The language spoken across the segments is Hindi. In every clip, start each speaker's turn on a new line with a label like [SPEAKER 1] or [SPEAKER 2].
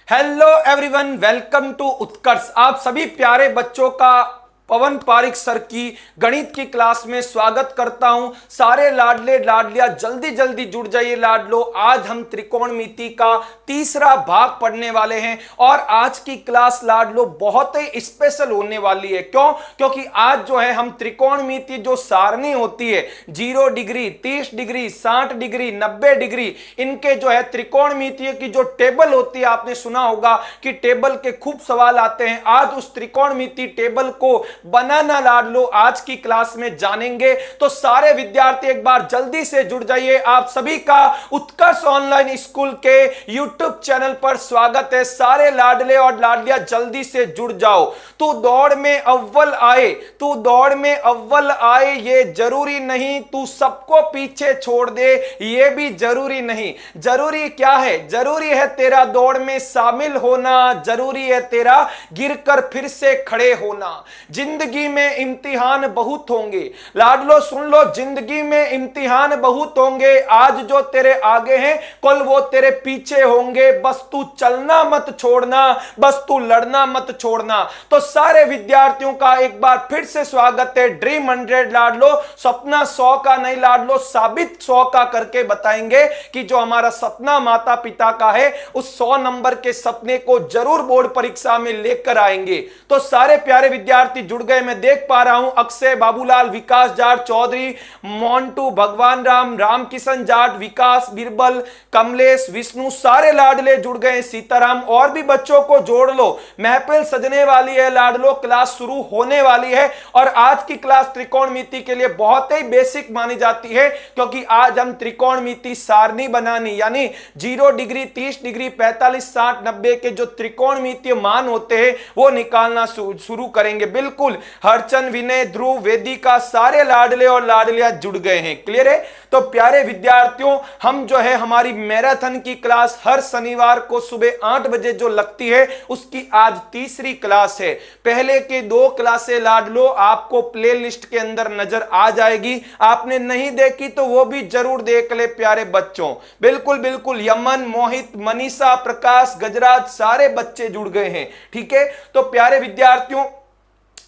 [SPEAKER 1] हेलो एवरीवन, वेलकम टू उत्कर्ष। आप सभी प्यारे बच्चों का पवन पारिक सर की गणित की क्लास में स्वागत करता हूं। सारे लाडले लाडलिया जल्दी जल्दी जुड़ जाइए लाडलो। आज हम त्रिकोणमिति का तीसरा भाग पढ़ने वाले हैं और आज की क्लास लाडलो बहुत ही स्पेशल होने वाली है। क्यों? क्योंकि आज जो है हम त्रिकोणमिति जो सारणी होती है 0 डिग्री, 30 डिग्री, 60 डिग्री, 90 डिग्री, इनके जो है त्रिकोणमिति की जो टेबल होती है, आपने सुना होगा कि टेबल के खूब सवाल आते हैं। आज उस त्रिकोणमिति टेबल को बनाना लाडलो आज की क्लास में जानेंगे। तो सारे विद्यार्थी एक बार जल्दी से जुड़ जाइए। आप सभी का उत्कर्ष ऑनलाइन स्कूल के यूट्यूब चैनल पर स्वागत है। सारे लाडले और लाडलिया जल्दी से जुड़ जाओ। तू दौड़ में अव्वल आए, तू दौड़ में अव्वल आए ये जरूरी नहीं, तू सबको पीछे छोड़ दे ये भी जरूरी नहीं। जरूरी क्या है? जरूरी है तेरा दौड़ में शामिल होना, जरूरी है तेरा गिरकर फिर से खड़े होना। जिंदगी में इम्तिहान बहुत होंगे लाडलो, सुन लो, जिंदगी में इम्तिहान बहुत होंगे। आज जो तेरे आगे हैं कल वो तेरे पीछे होंगे। बस तू चलना मत छोड़ना, बस तू लड़ना मत छोड़ना। तो सारे विद्यार्थियों का एक बार फिर से स्वागत है। ड्रीम 100 लाडलो, सपना 100 का नहीं लाडलो, साबित 100 का करके बताएंगे कि जो हमारा सपना माता पिता का है उस 100 नंबर के सपने को जरूर बोर्ड परीक्षा में लेकर आएंगे। तो सारे प्यारे विद्यार्थी जुड़ गए। मैं देख पा रहा हूं अक्षय, बाबूलाल, विकास जाट, चौधरी, मोंटू, भगवान राम, राम किशन जाट, विकास, बिरबल, कमलेश, विष्णु, सारे लाडले जुड़ गए। सीताराम, और भी बच्चों को जोड़ लो। महफिल सजने वाली है लाडलो, क्लास शुरू होने वाली है। और आज की क्लास त्रिकोणमिति के लिए बहुत ही बेसिक मानी जाती है क्योंकि आज हम त्रिकोणमिति सारणी बनानी यानी 0 डिग्री, 30 डिग्री, 45, 60, 90 के जो त्रिकोणमितीय मान होते हैं वो निकालना शुरू करेंगे। बिल्कुल, हरचंद, विनय, ध्रुव, वेदिका, सारे लाडले और लाडलिया जुड़ गए हैं। क्लियर है? तो प्यारे विद्यार्थियों, हम जो है हमारी मैराथन की क्लास हर शनिवार को सुबह 8 बजे जो लगती है उसकी आज तीसरी क्लास है। पहले के 2 क्लासें लाडलो आपको प्लेलिस्ट के अंदर नजर आ जाएगी। आपने नहीं देखी तो वो भी जरूर देख ले प्यारे बच्चों। बिल्कुल बिल्कुल, यमन, मोहित, मनीषा, प्रकाश, गजराज, सारे बच्चे जुड़ गए हैं। ठीक है, तो प्यारे विद्यार्थियों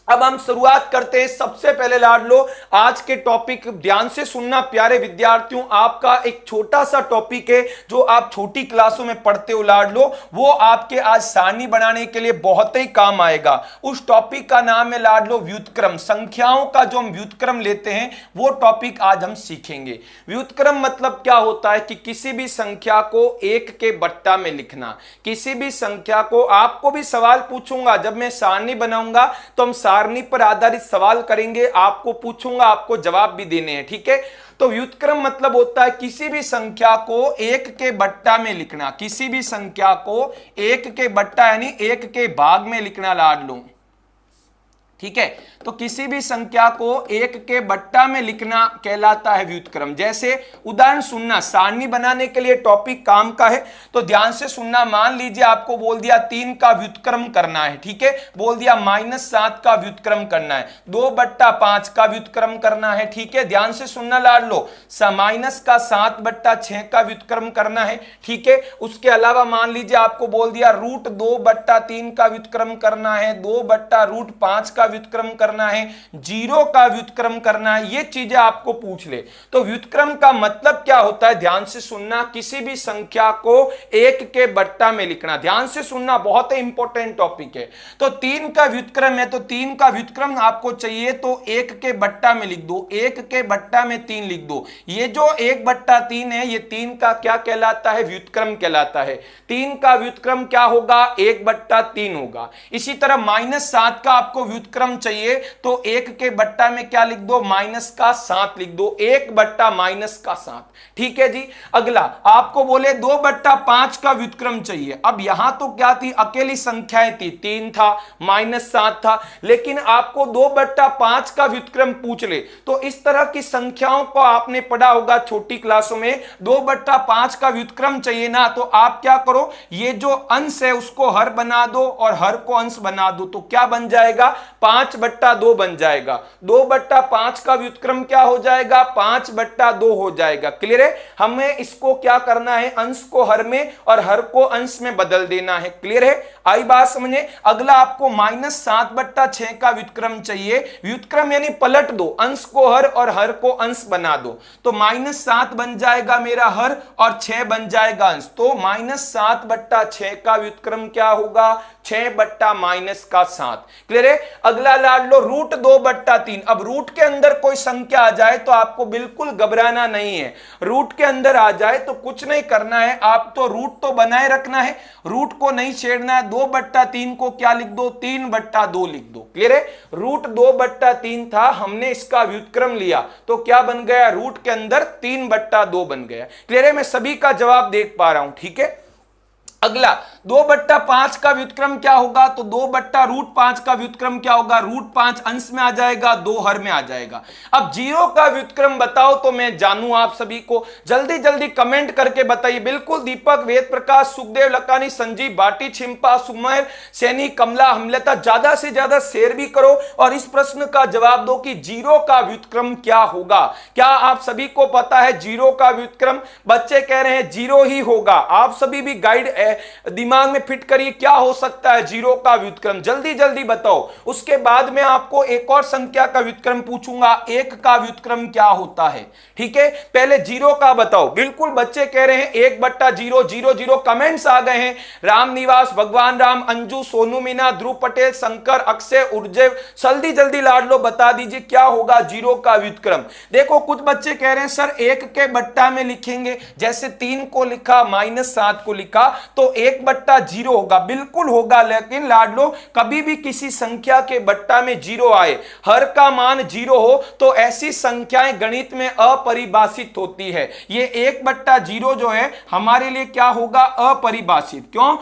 [SPEAKER 1] अब हम शुरुआत करते हैं। सबसे पहले लाडलो आज के टॉपिक ध्यान से सुनना प्यारे विद्यार्थियों। आपका एक छोटा सा टॉपिक है जो आप छोटी क्लासों में पढ़ते हो लाडलो, वो आपके आज सारणी बनाने के लिए बहुत ही काम आएगा। उस टॉपिक का नाम है लाडलो व्युत्क्रम। संख्याओं का जो हम व्युत्क्रम लेते हैं वो टॉपिक आज हम सीखेंगे। व्युत्क्रम मतलब क्या होता है कि किसी भी संख्या को 1 के बट्टा में लिखना। किसी भी संख्या को, आपको भी सवाल पूछूंगा जब मैं सारणी बनाऊंगा तो हम सारणी पर आधारित सवाल करेंगे, आपको पूछूंगा, आपको जवाब भी देने हैं। ठीक है, तो व्युत्क्रम मतलब होता है किसी भी संख्या को 1 के बट्टा में लिखना। किसी भी संख्या को 1 के बट्टा यानी 1 के भाग में लिखना लाडलो। ठीक है, तो किसी भी संख्या को 1 के बट्टा में लिखना कहलाता है व्युत्क्रम। जैसे उदाहरण सुनना, सारणी बनाने के लिए टॉपिक काम का है तो ध्यान से सुनना। मान लीजिए आपको बोल दिया 3 का व्युत्क्रम करना है। ठीक है, बोल दिया -7 का व्युत्क्रम करना है, 2/5 का व्युत्क्रम करना है। ठीक है, ध्यान से सुनना लाडलो, -7/6 का व्युत्क्रम करना है। ठीक है, उसके अलावा मान लीजिए आपको बोल दिया √2/3 का व्युत्क्रम करना है, 2/√5 का व्युत्क्रम करना है, 0 का व्युत्क्रम करना है। ये चीजें आपको पूछ ले तो व्युत्क्रम का मतलब क्या होता है ध्यान से सुनना। किसी भी संख्या को 1 के बट्टा में लिखना। ध्यान से सुनना, बहुत ही इंपॉर्टेंट टॉपिक है। तो 3 का व्युत्क्रम है तो 3 का व्युत्क्रम आपको चाहिए तो 1 के बट्टा में लिख दो, 1 के बट्टा में 3 लिख दो। ये जो 1/3 है ये 3 का क्या कहलाता है? व्युत्क्रम कहलाता है। 3 का व्युत्क्रम क्या होगा? 1/3 होगा। इसी तरह -7 का आपको व्युत्क्रम चाहिए तो 1 के बट्टा में क्या लिख दो? -7 लिख दो, 1/-7। ठीक है जी। अगला आपको बोले 2/5 का व्युत्क्रम चाहिए। अब यहां तो क्या थी? अकेली संख्याएं थी, 3 था, -7 था, लेकिन आपको 2/5 का व्युत्क्रम पूछ ले तो इस तरह की संख्याओं को आपने पढ़ा होगा छोटी क्लासों में। 2/5 का व्युत्क्रम चाहिए ना, तो आप क्या करो, ये जो अंश है उसको हर बना दो और हर को अंश बना दो, तो क्या बन जाएगा? 5/2 बन जाएगा। 2/5 का व्युत्क्रम क्या हो जाएगा? 5/2 हो जाएगा। क्लियर है? हमें इसको क्या करना है? अंश को हर में और हर को अंश में बदल देना है। क्लियर है? आई बात समझे? अगला आपको -7/6 का व्युत्क्रम चाहिए। व्युत्क्रम यानी पलट दो, अंश को हर और हर को अंश बना दो। तो -7 बन जाएगा मेरा हर और 6 बन जाएगा अंश। तो -7/6 का व्युत्क्रम क्या होगा? 6/-7। क्लियर है? अगला लाड लो √2/3। अब रूट के अंदर कोई संख्या आ जाए तो आपको बिल्कुल घबराना नहीं है। रूट के अंदर आ जाए तो कुछ नहीं करना है, आप तो रूट तो बनाए रखना है, रूट को नहीं छेड़ना है। 2/3 को क्या लिख दो? 3/2 लिख दो। क्लियर है? √2/3 था, हमने इसका व्युत्क्रम लिया तो क्या बन गया? रूट के अंदर 3/2 बन गया। क्लियर है? मैं सभी का जवाब देख पा रहा हूं। ठीक है? अगला 2/5 का व्युत्क्रम क्या होगा? तो 2/√5 का व्युत्क्रम क्या होगा? √5 अंश में आ जाएगा, 2 हर में आ जाएगा। अब 0 का व्युत्क्रम बताओ तो मैं जानूं आप सभी को। जल्दी जल्दी कमेंट करके बताइए। बिल्कुल दीपक, वेद प्रकाश, सुखदेव, लकानी, संजीव, बाटी, छिंपा, सुमेर, सैनी, कमला, हमलता, ज्यादा से ज्यादा शेयर भी करो और इस प्रश्न का जवाब दो कि 0 का व्युत्क्रम क्या होगा। क्या आप सभी को पता है 0 का व्युत्क्रम? बच्चे कह रहे हैं 0 ही होगा। आप सभी भी गाइड दिमाग में फिट करिए, क्या हो सकता है 0 का व्युत्क्रम? जल्दी जल्दी बताओ। उसके बाद में आपको एक और संख्या का व्युत्क्रम पूछूंगा, 1 का व्युत्क्रम क्या होता है। ठीक है? पहले 0 का बताओ। बिल्कुल बच्चे कह रहे हैं 1/0 0 0। कमेंट्स आ गए हैं। राम निवास, भगवान राम, अंजू, सोनू मीना, ध्रुव पटेल, शंकर, अक्षय, उर्जय, जल्दी जल्दी लाड लो, बता दीजिए क्या होगा 0 का व्युत्क्रम। देखो कुछ बच्चे कह रहे हैं सर 1 के बट्टा में लिखेंगे, जैसे 3 को लिखा, -7 को लिखा, तो 1/0 होगा। बिल्कुल होगा, लेकिन लाड लो कभी भी किसी संख्या के बट्टा में 0 आए, हर का मान 0 हो, तो ऐसी संख्याएं गणित में अपरिभाषित होती है। ये 1/0 जो है हमारे लिए क्या होगा? अपरिभाषित। क्यों?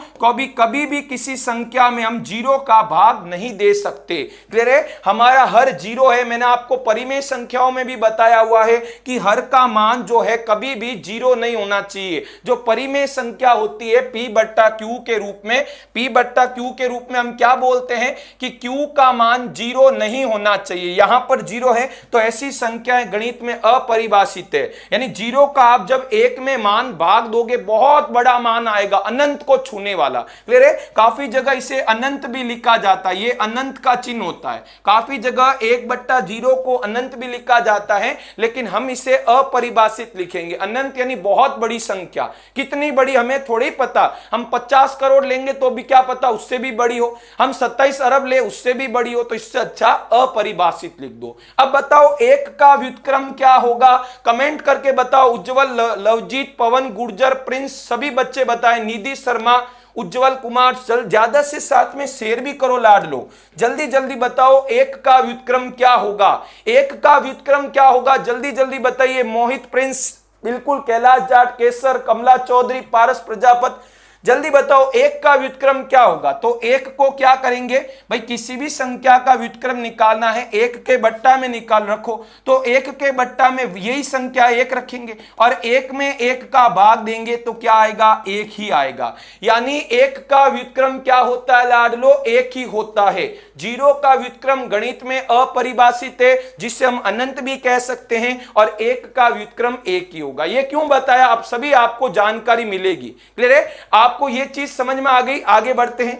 [SPEAKER 1] कभी भी किसी संख्या में हम 0 का भाग नहीं दे सकते। क्लियर है? हमारा हर 0 है। मैंने आपको परिमेय संख्याओं में भी बताया हुआ है कि हर का मान जो है कभी भी 0 नहीं होना चाहिए। जो परिमेय संख्या होती है P/Q के रूप में, P/Q के रूप में हम क्या बोलते हैं कि Q का मान 0 नहीं होना चाहिए। यहां पर 0 है तो ऐसी संख्याएं गणित में अपरिभाषित है। यानी 0 का आप जब 1 में मान भाग दोगे, बहुत बड़ा मान आएगा, अनंत को छूने वाला। क्लियर है? काफी जगह इसे अनंत भी लिखा जाता है, ये अनंत का चिन्ह होता है। काफी जगह 1/0 को अनंत भी लिखा जाता है, लेकिन हम इसे अपरिभाषित लिखेंगे। अनंत यानी बहुत बड़ी संख्या। कितनी बड़ी हमें थोड़ी पता। हम 50 करोड़ लेंगे तो भी क्या पता उससे भी बड़ी हो, हम 27 अरब ले उससे भी बड़ी हो, तो इससे अच्छा अपरिभाषित लिख दो। अब बताओ 1 का व्युत्क्रम क्या होगा? कमेंट करके बताओ। उज्जवल, लवजीत, पवन, गुर्जर, प्रिंस, सभी बच्चे बताएं। निधि शर्मा, उज्जवल कुमार, चल ज्यादा से साथ में शेयर भी करो लाड लो। जल्दी जल्दी बताओ 1 का व्युत्क्रम क्या होगा? 1 का व्युत्क्रम क्या होगा? जल्दी जल्दी बताइए। मोहित, प्रिंस, बिल्कुल, कैलाश जाट, केसर, कमला चौधरी, पारस प्रजापत, जल्दी बताओ 1 का व्युत्क्रम क्या होगा? तो 1 को क्या करेंगे भाई? किसी भी संख्या का व्युत्क्रम निकालना है, 1 के बट्टा में निकाल रखो, तो 1 के बट्टा में यही संख्या 1 रखेंगे और 1 में 1 का भाग देंगे तो क्या आएगा? 1 ही आएगा। यानी 1 का व्युत्क्रम क्या होता है लाडलो? 1 ही होता है। 0 का व्युत्क्रम गणित में अपरिभाषित है, जिसे हम अनंत भी कह सकते हैं, और 1 का व्युत्क्रम 1 ही होगा। ये क्यों बताया? आप सभी आपको जानकारी मिलेगी। क्लियर है? आपको यह चीज समझ में आ गई? आगे बढ़ते हैं।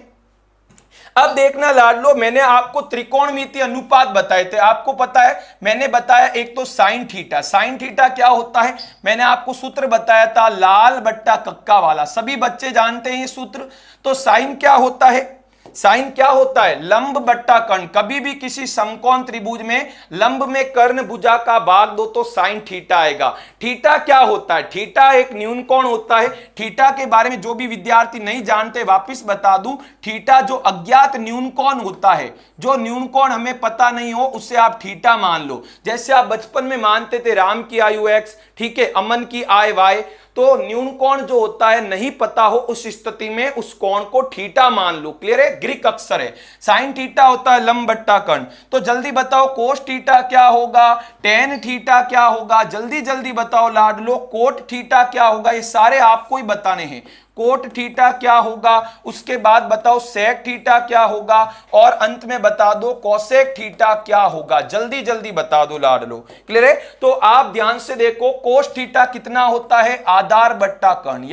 [SPEAKER 1] अब देखना लाडलो, मैंने आपको त्रिकोणमितीय अनुपात बताए थे। आपको पता है मैंने बताया एक तो साइन थीटा। साइन थीटा क्या होता है? मैंने आपको सूत्र बताया था, लाल बट्टा कक्का वाला। सभी बच्चे जानते हैं ये सूत्र। तो साइन क्या होता है? साइन क्या होता है? लंब बट्टा कर्ण। कभी भी किसी समकोण त्रिभुज में लंब में कर्ण भुजा का भाग दो तो साइन थीटा आएगा। थीटा क्या होता है? थीटा एक न्यून कोण होता है। थीटा के बारे में जो भी विद्यार्थी नहीं जानते वापस बता दूं, थीटा जो अज्ञात न्यून कोण होता है, जो न्यून कोण हमें पता नहीं हो, उसे आप थीटा मान लो। जैसे आप बचपन में मानते थे राम की आयु x, ठीक है, अमन की आय y, तो न्यून कोण जो होता है नहीं पता हो, उस स्थिति में उस कोण को थीटा मान लो। क्लियर है? ग्रीक अक्षर है। साइन थीटा होता है लंब बट्टा कर्ण। तो जल्दी बताओ कोस थीटा क्या होगा? टेन थीटा क्या होगा? जल्दी जल्दी बताओ लाडलो, कोट थीटा क्या होगा? ये सारे आपको ही बताने हैं। कोट थीटा क्या होगा, उसके बाद बताओ सेक थीटा क्या होगा, और अंत में बता दो कोसेक थीटा क्या होगा। जल्दी जल्दी बता दो लाडलो। क्लियर है? तो आप ध्यान से देखो, कोस थीटा कितना होता है, आधार बट्टा कर्ण।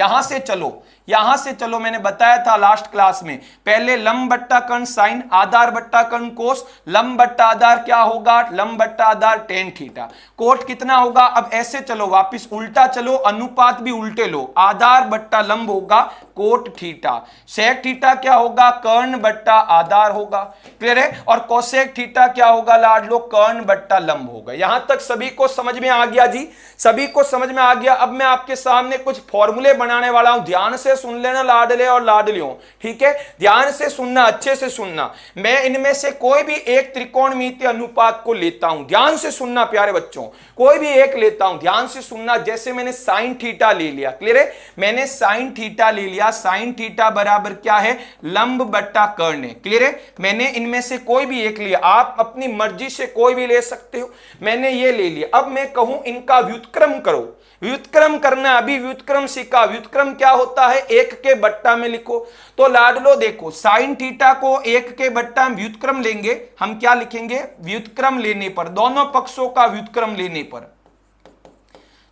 [SPEAKER 1] यहां से चलो मैंने बताया था लास्ट क्लास में, पहले लंब बट्टा कर्ण साइन, आधार बट्टा कर्ण कोस, लंब बट्टा आधार क्या होगा, लंब बट्टा आधार टेन थीटा। कोट कितना होगा, अब ऐसे चलो वापिस उल्टा चलो, अनुपात भी उल्टे लो, आधार बट्टा लंब होगा कोट थीटा, सेक थीटा क्या होगा, कर्ण बट्टा आधार होगा। क्लियर है? और कोसेक थीटा क्या होगा लाडलो, कर्ण बट्टा लंब होगा। यहां तक सभी को समझ में आ गया जी? सभी को समझ में आ गया। अब मैं आपके सामने कुछ फॉर्मूले बनाने वाला हूं, ध्यान से सुन लेना लाडले और लाडलियों, ठीक है? ध्यान से सुनना, अच्छे से सुनना। मैं इनमें से कोई भी एक त्रिकोणमितीय अनुपात को लेता हूं, ध्यान से सुनना प्यारे बच्चों, कोई भी एक लेता हूं, ध्यान से सुनना। जैसे मैंने साइन थीटा ले लिया, क्लियर है? मैंने साइन थीटा ले लिया, साइन थीटा बराबर क्या है, लंब बट्टा कर्ण है। क्लियर है? मैंने इनमें से कोई भी एक लिया, आप अपनी मर्जी से कोई भी ले सकते हो, मैंने ये ले लिया। अब मैं कहूं इनका व्युत्क्रम करो, व्युत्क्रम करना, अभी व्युत्क्रम सीखा। व्युत्क्रम क्या होता है, एक के बट्टा में लिखो। तो लाडलो देखो, साइन थीटा को एक के बट्टा में व्युत्क्रम लेंगे, हम क्या लिखेंगे, व्युत्क्रम लेने पर, दोनों पक्षों का व्युत्क्रम लेने पर,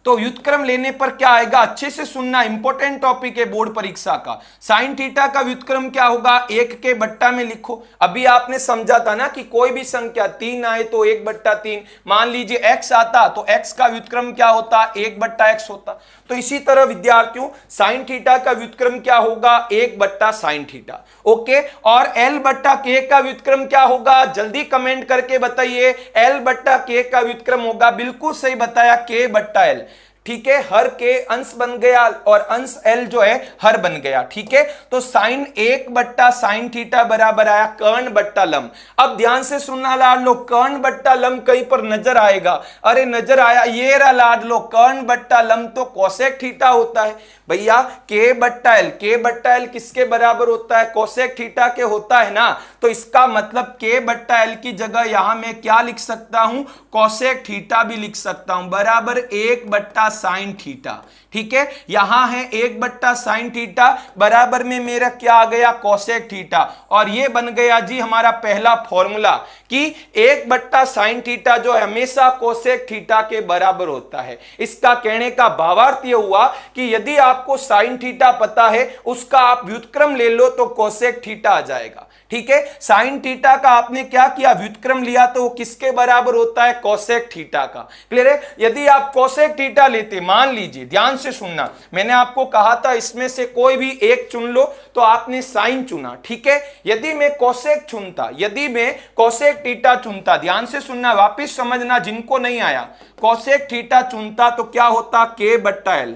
[SPEAKER 1] तो व्युत्क्रम लेने पर क्या आएगा, अच्छे से सुनना, इंपॉर्टेंट टॉपिक है बोर्ड परीक्षा का। साइन थीटा का व्युत्क्रम क्या होगा, एक के बट्टा में लिखो। अभी आपने समझा था ना कि कोई भी संख्या 3 आए तो 1/3, मान लीजिए x आता तो x का व्युत्क्रम क्या होता, 1/x होता। तो इसी तरह विद्यार्थियों साइन थीटा का व्युत्क्रम क्या होगा, 1/sin थीटा। ओके, और l/k का व्युत्क्रम क्या होगा, जल्दी कमेंट करके बताइए। l/k का व्युत्क्रम होगा, बिल्कुल सही बताया, k/l। ठीक है, हर के अंश बन गया और अंश l जो है हर बन गया। ठीक है, तो साइन 1/sin थीटा बराबर आया कर्ण बट्टा लंब। अब ध्यान से सुनना लाड लो, कर्ण बट्टा लंब कहीं पर नजर आएगा, अरे नजर आया, ये रहा लाड लो, कर्ण बट्टा लंब तो कोसेक थीटा होता है भैया। k/l किसके बराबर होता है, कोसेक थीटा के होता है ना। तो इसका मतलब k/l की जगह यहां मैं क्या लिख सकता हूं, कोसेक थीटा भी लिख सकता हूं, बराबर 1/sin थीटा। ठीक है, यहां है 1/sin थीटा, बराबर में मेरा क्या आ गया, कोसेक थीटा। और ये बन गया जी हमारा पहला फॉर्मूला कि 1/sin थीटा जो हमेशा कोसेक थीटा के बराबर होता है। इसका कहने का भावार्थ यह हुआ कि यदि आपको साइन थीटा पता है, उसका आप व्युत्क्रम ले लो तो कोसेक थीटा आ जाएगा। ठीक है, साइन थीटा का आपने क्या किया, व्युत्क्रम लिया, तो वो किसके बराबर होता है, कोसेक थीटा का। क्लियर है? यदि आप कोसेक थीटा लेते, मान लीजिए, ध्यान से सुनना, मैंने आपको कहा था इसमें से कोई भी एक चुन लो, तो आपने साइन चुना। ठीक है, यदि मैं कोसेक चुनता, यदि मैं कोसेक थीटा चुनता, ध्यान से सुनना, वापिस समझना जिनको नहीं आया, कोसेक थीटा चुनता तो क्या होता, k/l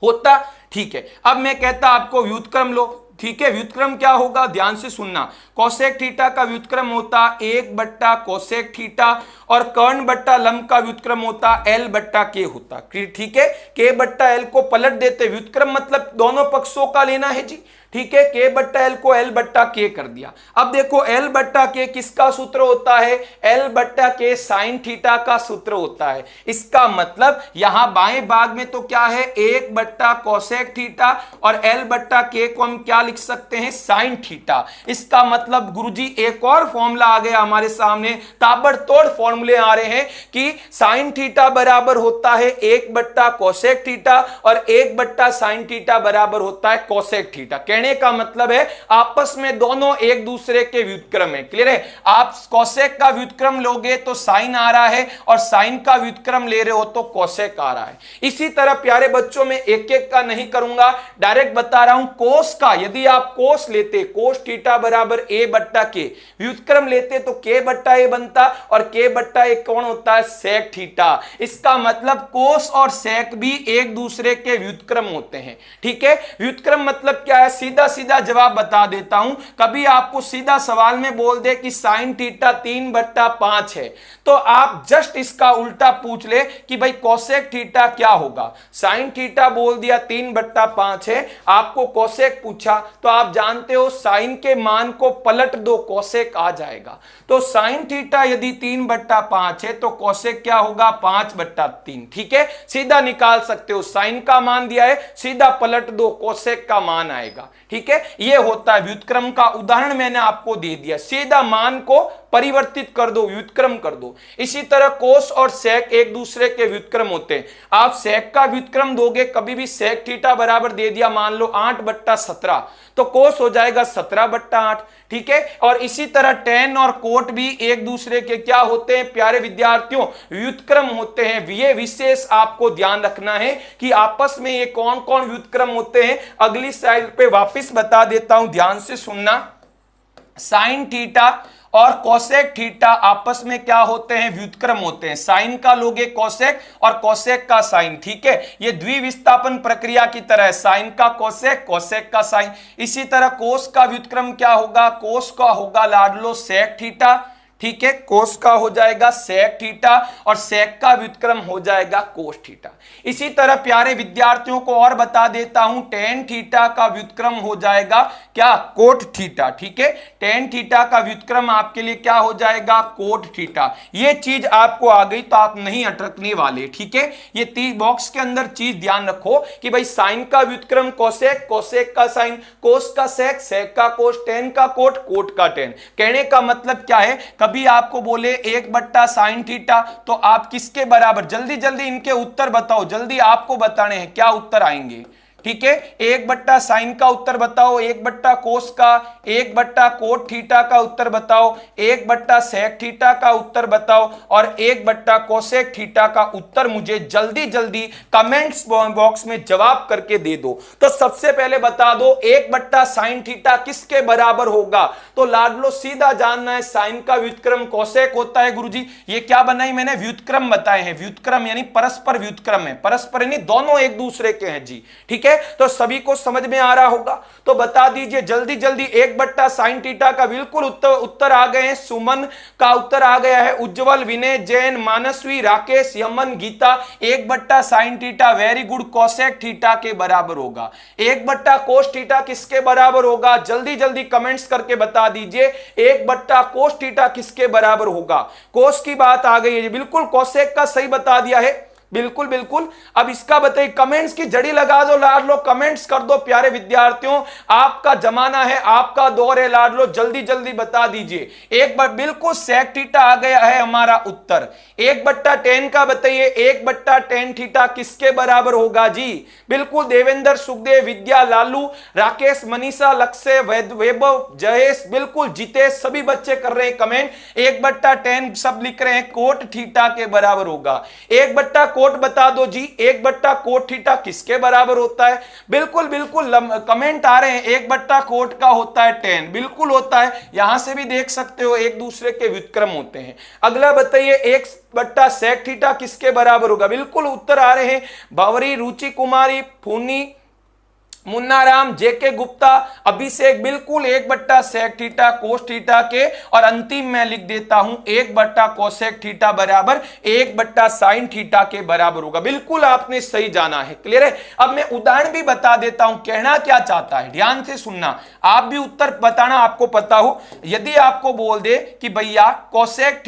[SPEAKER 1] होता। ठीक है, अब मैं कहता आपको व्युत्क्रम लो। ठीक है, व्युत्क्रम क्या होगा, ध्यान से सुनना, कोसेक थीटा का व्युत्क्रम होता 1/कोसेक थीटा, और कर्ण बट्टा लंब का व्युत्क्रम होता l/k होता। ठीक है, k/l को पलट देते, व्युत्क्रम मतलब दोनों पक्षों का लेना है जी। ठीक है, k/l को l/k कर दिया। अब देखो l/k किसका सूत्र होता है, l/k साइन थीटा का सूत्र होता है। इसका मतलब यहां बाएं भाग में तो क्या है, 1/कोसेक थीटा, और l/k को हम क्या लिख सकते हैं, साइन थीटा। इसका मतलब गुरुजी एक और फॉर्मूला आ गया हमारे सामने, ताबड़तोड़ फॉर्मूले आ रहे हैं कि साइन थीटा बराबर होता है 1/कोसेक थीटा, और 1/sin थीटा बराबर होता है कोसेक थीटा। कहने का मतलब है आपस में दोनों एक दूसरे के व्युत्क्रम है। क्लियर है? आप कोसेक का व्युत्क्रम लोगे तो साइन आ रहा है, और साइन का व्युत्क्रम ले रहे हो तो कोसेक आ रहा है। इसी तरह प्यारे बच्चों में एक एक का नहीं करूंगा, डायरेक्ट बता रहा हूं। कोस का, यदि आप कोस लेते, कोस थीटा बराबर a/k, व्युत्क्रम लेते तो k/a बनता, और k/a कौन होता है, सेक थीटा। इसका मतलब कोस और सेक भी एक दूसरे के व्युत्क्रम होते हैं। ठीक है, व्युत्क्रम मतलब क्या है, सीधा सीधा जवाब बता देता हूं। कभी आपको सीधा सवाल में बोल दे कि साइन थीटा 3/5 है, तो आप जस्ट इसका उल्टा पूछ ले कि भाई कोसेक थीटा क्या होगा। साइन थीटा बोल दिया 3/5 है, आपको कोसेक पूछा तो आप जानते हो साइन के मान को पलट दो, कोसेक आ जाएगा। तो साइन थीटा यदि 3/5 है तो कोसेक क्या होगा, 5/3। ठीक है, सीधा निकाल सकते हो, साइन का मान दिया है, सीधा पलट दो, कोसेक का मान आएगा। ठीक है, यह होता है व्युत्क्रम का उदाहरण मैंने आपको दे दिया, सीधा मान को परिवर्तित कर दो, व्युत्क्रम कर दो। इसी तरह कोस और सेक एक दूसरे के व्युत्क्रम होते हैं। आप सेक का व्युत्क्रम दोगे, कभी भी सेक थीटा बराबर दे दिया मान लो 8/17, तो कोस हो जाएगा 17/8। ठीक है, और इसी तरह टेन और कोट भी एक दूसरे के क्या होते हैं प्यारे विद्यार्थियों, व्युत्क्रम होते हैं। ये विशेष आपको ध्यान रखना है कि आपस में ये कौन कौन व्युत्क्रम होते हैं, अगली स्लाइड पे वापस बता देता हूं, ध्यान से सुनना। साइन थीटा और कोसेक थीटा आपस में क्या होते हैं, व्युत्क्रम होते हैं। साइन का लोगे कोसेक और कोसेक का साइन। ठीक है, ये द्विविस्थापन प्रक्रिया की तरह है, साइन का कोसेक, कोसेक का साइन। इसी तरह कोस का व्युत्क्रम क्या होगा, कोस का होगा लाडलो सेक थीटा। ठीक है, कोस का हो जाएगा सेक थीटा और सेक का व्युत्क्रम हो जाएगा कोस थीटा। इसी तरह प्यारे विद्यार्थियों को और बता देता हूं, टेन थीटा का व्युत्क्रम हो जाएगा क्या, कोट थीटा। ठीक है, टेन थीटा का व्युत्क्रम आपके लिए क्या हो जाएगा, कोट थीटा। ये चीज आपको आ गई तो आप नहीं अटकने वाले। ठीक है, ये 3 बॉक्स के अंदर चीज ध्यान रखो कि भाई साइन का व्युत्क्रम कोसेक, कोसेक का साइन, कोस का सेक, सेक का कोस, टेन का कोट, कोट का टेन। कहने का मतलब क्या है, कभी आपको बोले 1/sin थीटा तो आप किसके बराबर, जल्दी जल्दी इनके उत्तर बताओ, जल्दी आपको बताने हैं क्या उत्तर आएंगे। ठीक है, 1/sin का उत्तर बताओ, 1/cos का, 1/cot थीटा का उत्तर बताओ, 1/sec थीटा का उत्तर बताओ और 1/cosec थीटा का उत्तर मुझे जल्दी जल्दी कमेंट्स बॉक्स में जवाब करके दे दो। तो सबसे पहले बता दो 1/sin थीटा किसके बराबर होगा, तो लाडलो सीधा जानना है, साइन का व्युत्क्रम कोसेक होता है। गुरुजी ये क्या बनाई मैंने, व्युत्क्रम बताए हैं, व्युत्क्रम यानी परस्पर व्युत्क्रम है, परस्पर यानी दोनों एक दूसरे के हैं जी। ठीक है, तो सभी को समझ में आ रहा होगा, तो बता दीजिए जल्दी जल्दी। 1/sin थीटा का बिल्कुल उत्तर आ गए हैं, सुमन का उत्तर आ गया है, Ujjwal, Vinay, Jain, Manasvi, Rakesh, Yaman, Geeta. 1/sin theta very good, cosec theta के बराबर होगा। 1/cos थीटा किसके बराबर होगा, जल्दी जल्दी कमेंट्स करके बता दीजिए 1/cos थीटा किसके बराबर होगा। कोस की बात आ गई है, बिल्कुल कोसेक का सही बता दिया है, बिल्कुल बिल्कुल। अब इसका बताइए, कमेंट्स की जड़ी लगा दो लाडलो, कमेंट्स कर दो प्यारे विद्यार्थियों, आपका जमाना है, आपका दौर है लाडलो, जल्दी जल्दी बता दीजिए। एक बार बिल्कुल सेक थीटा आ गया है हमारा उत्तर। 1/10 का बताइए, 1/10 थीटा किसके बराबर होगा जी, बिल्कुल देवेंद्र, सुखदेव, विद्या, लालू, राकेश, मनीषा, लक्ष्य, वैभव, जयेश, बिल्कुल जितेश, सभी बच्चे कर रहे हैं कमेंट। 1/10 सब लिख रहे हैं, कोट थीटा के बराबर होगा। 1/कोट बता दो जी, 1/कोट थीटा किसके बराबर होता है, बिल्कुल बिल्कुल कमेंट आ रहे हैं, 1/कोट का होता है 10, बिल्कुल होता है, यहां से भी देख सकते हो एक दूसरे के व्युत्क्रम होते हैं। अगला बताइए 1/sec थीटा किसके बराबर होगा, बिल्कुल उत्तर आ रहे हैं, बावरी, रुचि कुमारी, फूनी, मुन्नाराम, जेके गुप्ता, अभिषेक, बिल्कुल 1/sec थीटा कोस थीटा के, और अंतिम मैं लिख देता हूं 1/cosec थीटा बराबर 1/sin थीटा के बराबर होगा। बिल्कुल आपने सही जाना है, क्लियर है। अब मैं उदाहरण भी बता देता हूं, कहना क्या चाहता है, ध्यान से सुनना, आप भी उत्तर बताना आपको पता हो। यदि आपको बोल दे कि भैया cosec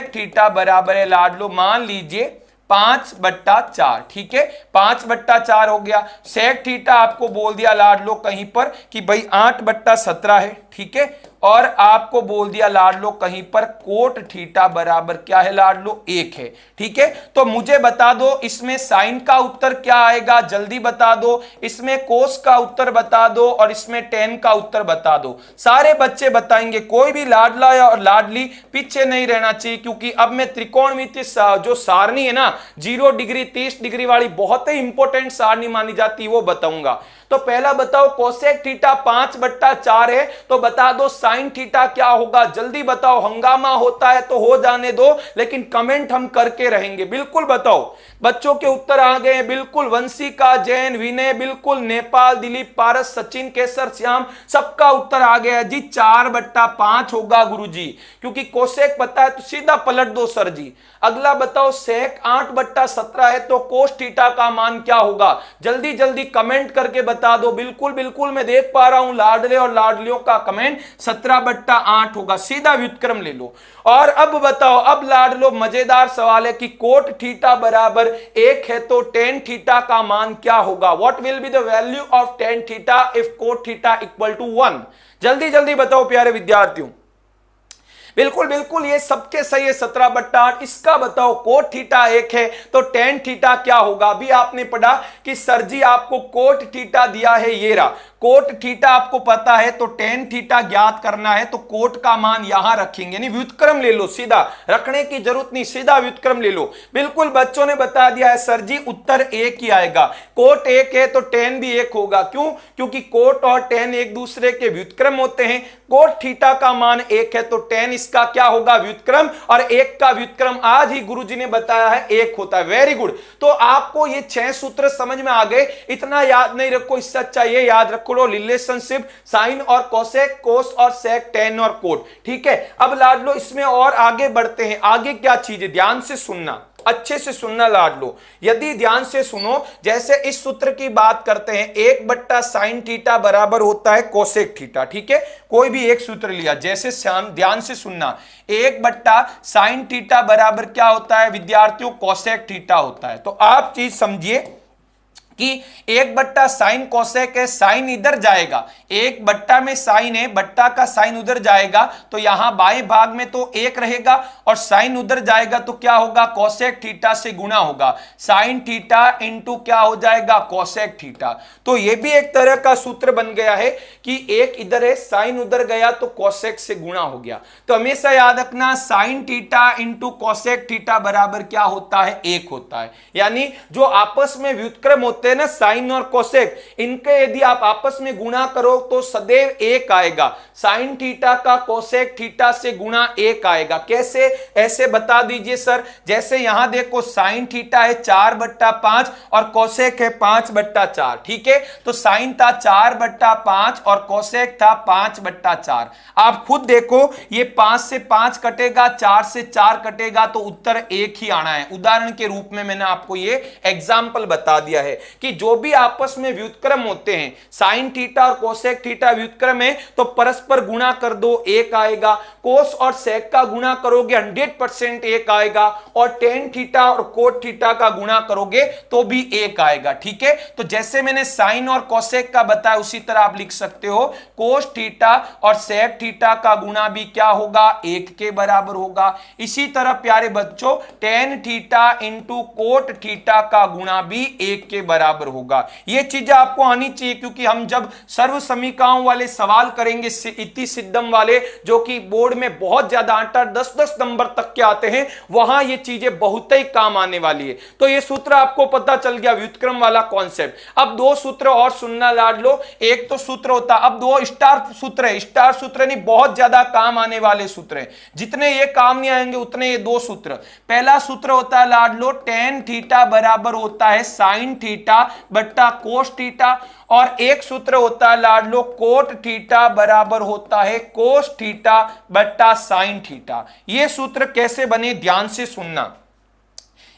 [SPEAKER 1] थीटा बराबर है लाडलो, मान लीजिए 5/4, ठीक है, 5/4 हो गया। सेक थीटा आपको बोल दिया लाडलो कहीं पर कि भाई 8/17 है, ठीक है, और आपको बोल दिया लाडलो कहीं पर कोट थीटा बराबर क्या है लाडलो, 1 है, ठीक है। तो मुझे बता दो इसमें साइन का उत्तर क्या आएगा, जल्दी बता दो, इसमें कोस का उत्तर बता दो और इसमें टेन का उत्तर बता दो। सारे बच्चे बताएंगे, कोई भी लाडला और लाडली पीछे नहीं रहना चाहिए, क्योंकि अब मैं त्रिकोणमितीय जो सारणी है ना 0 डिग्री 30 डिग्री वाली, बहुत ही इंपॉर्टेंट सारणी मानी जाती है, वो बताऊंगा। तो पहला बताओ कोसेक थीटा 5/4 है, तो बता दो साइन थीटा क्या होगा, जल्दी बताओ। हंगामा होता है तो हो जाने दो, लेकिन कमेंट हम करके रहेंगे। बिल्कुल बताओ, बच्चों के उत्तर आ गए बिल्कुल। वंशिका, जैन, विनय, बिल्कुल। नेपाल, दिलीप, पारस, सचिन, केसर, श्याम, सबका उत्तर आ गया जी। 4/5 होगा गुरुजी, क्योंकि कोसेक पता है तो सीधा पलट दो सर जी। अगला बताओ सेक 8/17 है, तो कोस थीटा का मान क्या होगा, जल्दी जल्दी कमेंट करके बता दो। बिल्कुल बिल्कुल, मैं देख पा रहा हूं लाडले और लाडलियों का कमेंट। 17/8 होगा, सीधा व्युत्क्रम ले लो। और अब बताओ, अब लाडलो मजेदार सवाल है कि कोट थीटा बराबर 1 है तो टेन थीटा का मान क्या होगा। What will be the value of tan theta if cot theta equal to 1। जल्दी जल्दी बताओ प्यारे विद्यार्थियों। बिल्कुल बिल्कुल, ये सबके सही है। 17/8। इसका बताओ, कोट थीटा 1 है तो टेन थीटा क्या होगा। अभी आपने पढ़ा कि सर जी आपको कोट थीटा दिया है, ये रहा कोट थीटा आपको पता है, तो टेन थीटा ज्ञात करना है तो कोट का मान यहां रखेंगे, नहीं व्युत्क्रम ले लो, सीधा रखने की जरूरत नहीं, सीधा व्युत्क्रम ले लो। बिल्कुल बच्चों ने बता दिया है सर जी उत्तर 1 ही आएगा। कोट 1 है तो टेन भी 1 होगा। क्यों? क्योंकि कोट और टेन एक दूसरे के व्युत्क्रम होते हैं। कोट थीटा का मान 1 है तो टेन इसका क्या होगा, व्युत्क्रम, और 1 का व्युत्क्रम आज ही गुरुजी ने बताया है 1 होता है। Very good. तो आपको ये 6 सूत्र समझ में आ गए। इतना याद नहीं रखो, इससे अच्छा ये याद रखो लो रिलेशनशिप साइन और कोसेक, कोस और सेक, टेन और कोट। ठीक है, अब लाडलो इसमें और आगे बढ़ते हैं। आगे क्या चीज है, ध्यान से सुनना, अच्छे से सुनना लाडलो। यदि ध्यान से सुनो, जैसे इस सूत्र की बात करते हैं, 1/sin थीटा बराबर होता है कोसेक थीटा। ठीक है, कोई भी एक सूत्र लिया, जैसे ध्यान से सुनना, 1/sin थीटा बराबर क्या होता है विद्यार्थियों, कोसेक थीटा होता है। तो आप चीज समझिए कि 1/sin कोसेक है, साइन इधर जाएगा, 1 में साइन है, बट्टा का साइन उधर जाएगा, तो यहां बाएं भाग में तो 1 रहेगा, और साइन उधर जाएगा तो क्या होगा, कोसेक थीटा से गुणा होगा। साइन थीटा इंटू क्या हो जाएगा, कोसेक थीटा। तो यह भी एक तरह का सूत्र बन गया है कि 1 इधर है, साइन उधर गया तो कोसेक से गुणा हो गया। तो हमेशा याद रखना, sine theta into cosec theta बराबर क्या होता है, 1 होता है। यानी जो आपस में व्युत्क्रम होते हैं ना, साइन और कोसेक, इनके यदि आप आपस में गुणा करो तो सदैव 1 आएगा। साइन थीटा का कोसेक थीटा से गुणा 1 आएगा। कैसे, ऐसे बता दीजिए सर। जैसे यहां देखो, साइन थीटा है 4/5 और कोसेक है 5/4। ठीक है, तो साइन था 4/5 और कोसेक था 5/4। आप खुद देखो, ये 5 से 5 कटेगा, 4 से 4 कटेगा, तो उत्तर 1 ही आना है। उदाहरण के रूप में मैंने आपको ये एग्जाम्पल बता दिया है कि जो भी आपस में व्युत्क्रम होते हैं, साइन थीटा और कोसेक थीटा व्युत्क्रम है तो परस्पर गुणा कर दो, 1 आएगा। कोस और सेक का गुणा करोगे 100% 1 आएगा, और टेन थीटा और कोट थीटा का गुणा करोगे तो भी 1 आएगा। ठीक है, तो जैसे मैंने साइन और कोसेक का बताया उसी तरह आप लिख सकते हो, कोस थीटा और सेक थीटा का गुणा भी क्या होगा, 1 के बराबर होगा। इसी तरह प्यारे बच्चों, tan theta into cot theta का गुणा भी 1 के बराबर होगा। ये चीजें आपको आनी चाहिए, क्योंकि हम जब सर्व समीकरणों वाले सवाल करेंगे, इति सिद्धम वाले, जो कि बोर्ड में बहुत ज्यादा 8-8, 10-10 नंबर तक के आते हैं, वहां ये चीजें बहुत ही काम आने वाली है। तो ये सूत्र आपको पता चल गया, व्युत्क्रम वाला कॉन्सेप्ट। अब 2 सूत्र और सुनना लाडलो। एक तो सूत्र होता, अब 2 स्टार सूत्र है। स्टार सूत्र नहीं, बहुत ज्यादा काम आने वाले सूत्र हैं। जितने ये काम नहीं आएंगे उतने ये 2 सूत्र। पहला सूत्र होता है लाडलो, टेन थीटा बराबर होता है साइन थीटा बट्टा कोस थीटा, और एक सूत्र होता है लाडलो, कोट थीटा बराबर होता है कोस थीटा बट्टा साइन थीटा। ये सूत्र कैसे बने, ध्यान से सुनना।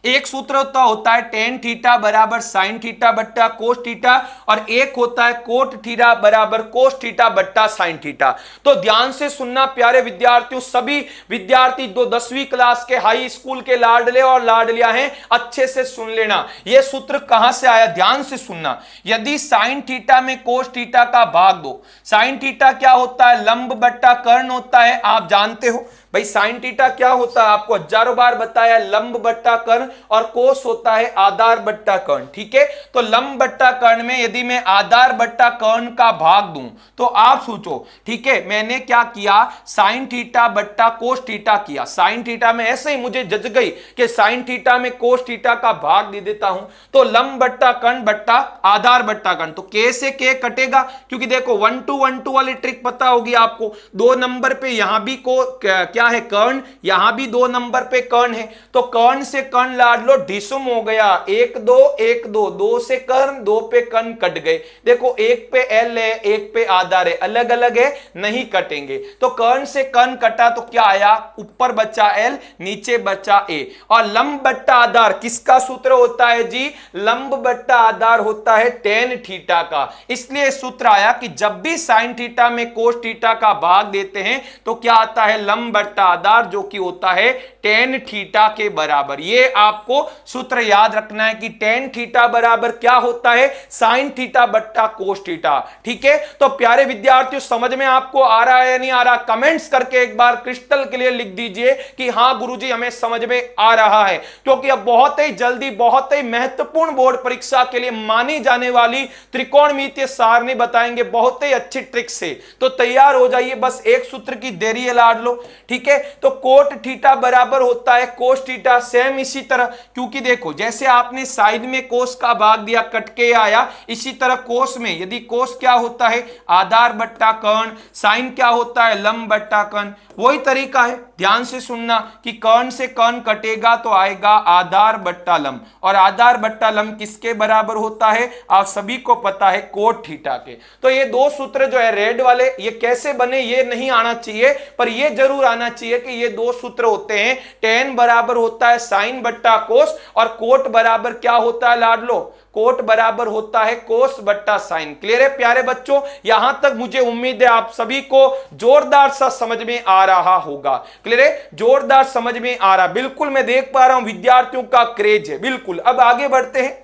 [SPEAKER 1] एक सूत्र होता है टेन थीटा बराबर साइन थीटा बट्टा कोस थीटा, और एक होता है कोट थीटा बराबर कोस थीटा बट्टा साइन थीटा। तो ध्यान से सुनना प्यारे विद्यार्थियों, सभी विद्यार्थी 10वीं क्लास के हाई स्कूल के लाडले और लाडलियां हैं, अच्छे से सुन लेना। यह सूत्र कहां से आया, ध्यान से सुनना। यदि साइन थीटा में कोस थीटा का भाग दो, साइन थीटा क्या होता है, लंब बट्टा कर्ण होता है, आप जानते हो। भाई साइन थीटा क्या होता है आपको हजारों बार बताया, लंब बट्टा कर्ण, और कोस होता है आधार बट्टा कर्ण। ठीक है, तो लंब बट्टा कर्ण में यदि मैं आधार बट्टा कर्ण का भाग दूं तो आप सोचो, ठीक है, मैंने क्या किया, साइन थीटा बट्टा कोस थीटा किया। साइन थीटा में ऐसे ही मुझे जज गई कि साइन थीटा में कोस थीटा का भाग दे देता हूं, तो लंब बट्टा कर्ण बट्टा आधार बट्टा कर्ण, तो के से के कटेगा, क्योंकि देखो 1 to 1 2 वाली ट्रिक पता होगी आपको, 2 नंबर पे यहां भी को क्या है कर्ण, यहां भी 2 नंबर पे कर्ण है, तो कर्ण से कर्ण लाड लो, ढिसुम हो गया, 1 2 1 2, 2 से कर्ण, 2 पे कर्ण कट गए। देखो एक पे एल है, एक पे आधार है, अलग अलग है, नहीं कटेंगे, तो कर्ण से कर्ण कटा तो क्या आया, ऊपर बचा एल, नीचे बचा ए। और लंब बट्टा आधार किसका सूत्र होता है जी, लंब बट्टा आधार होता है टेन थीटा का। इसलिए सूत्र आया कि जब भी साइन थीटा में कोस थीटा का भाग देते हैं तो क्या आता है, लंब बट्टा आधार, जो कि होता है टेन थीटा के बराबर। ये आपको सूत्र याद रखना है कि टेन थीटा बराबर क्या होता है, साइन थीटा बट्टा कोस थीटा। ठीक है, तो प्यारे विद्यार्थियों समझ में आपको आ रहा है या नहीं आ रहा, कमेंट्स करके एक बार क्रिस्टल क्लियर लिख दीजिए कि हां गुरुजी हमें समझ में आ रहा है, क्योंकि अब बहुत ही जल्दी, बहुत ही महत्वपूर्ण बोर्ड परीक्षा के लिए मानी जाने वाली त्रिकोणमितीय सारणी बताएंगे बहुत ही अच्छी ट्रिक से, तो तैयार हो जाइए, बस एक सूत्र की देरी है लाड लो। ठीक है, तो कोट थीटा बराबर होता है कोस थीटा, सेम इसी तरह, क्योंकि देखो जैसे आपने साइड में कोस का भाग दिया, कट के आया, इसी तरह कोस में यदि कोस क्या होता है, आधार बट्टा कर्ण, साइन क्या होता है, लंब बट्टा कर्ण, वही तरीका है। ध्यान से सुनना कि कर्ण से कर्ण कटेगा तो आएगा आधार बट्टा लंब, और आधार बट्टा लंब किसके बराबर होता है, आप सभी को पता है कोट थीटा के। तो ये दो सूत्र जो है रेड वाले, ये कैसे बने ये नहीं आना चाहिए, पर ये जरूर आना चाहिए कि ये दो सूत्र होते हैं, टेन बराबर होता है साइन बट्टा कोस, और कोट बराबर क्या होता है लाडलो, कोट बराबर होता है कोस बट्टा साइन। क्लियर है प्यारे बच्चों, यहां तक मुझे उम्मीद है आप सभी को जोरदार सा समझ में आ रहा होगा। क्लियर है, जोरदार समझ में आ रहा, बिल्कुल मैं देख पा रहा हूं विद्यार्थियों का क्रेज है, बिल्कुल। अब आगे बढ़ते हैं,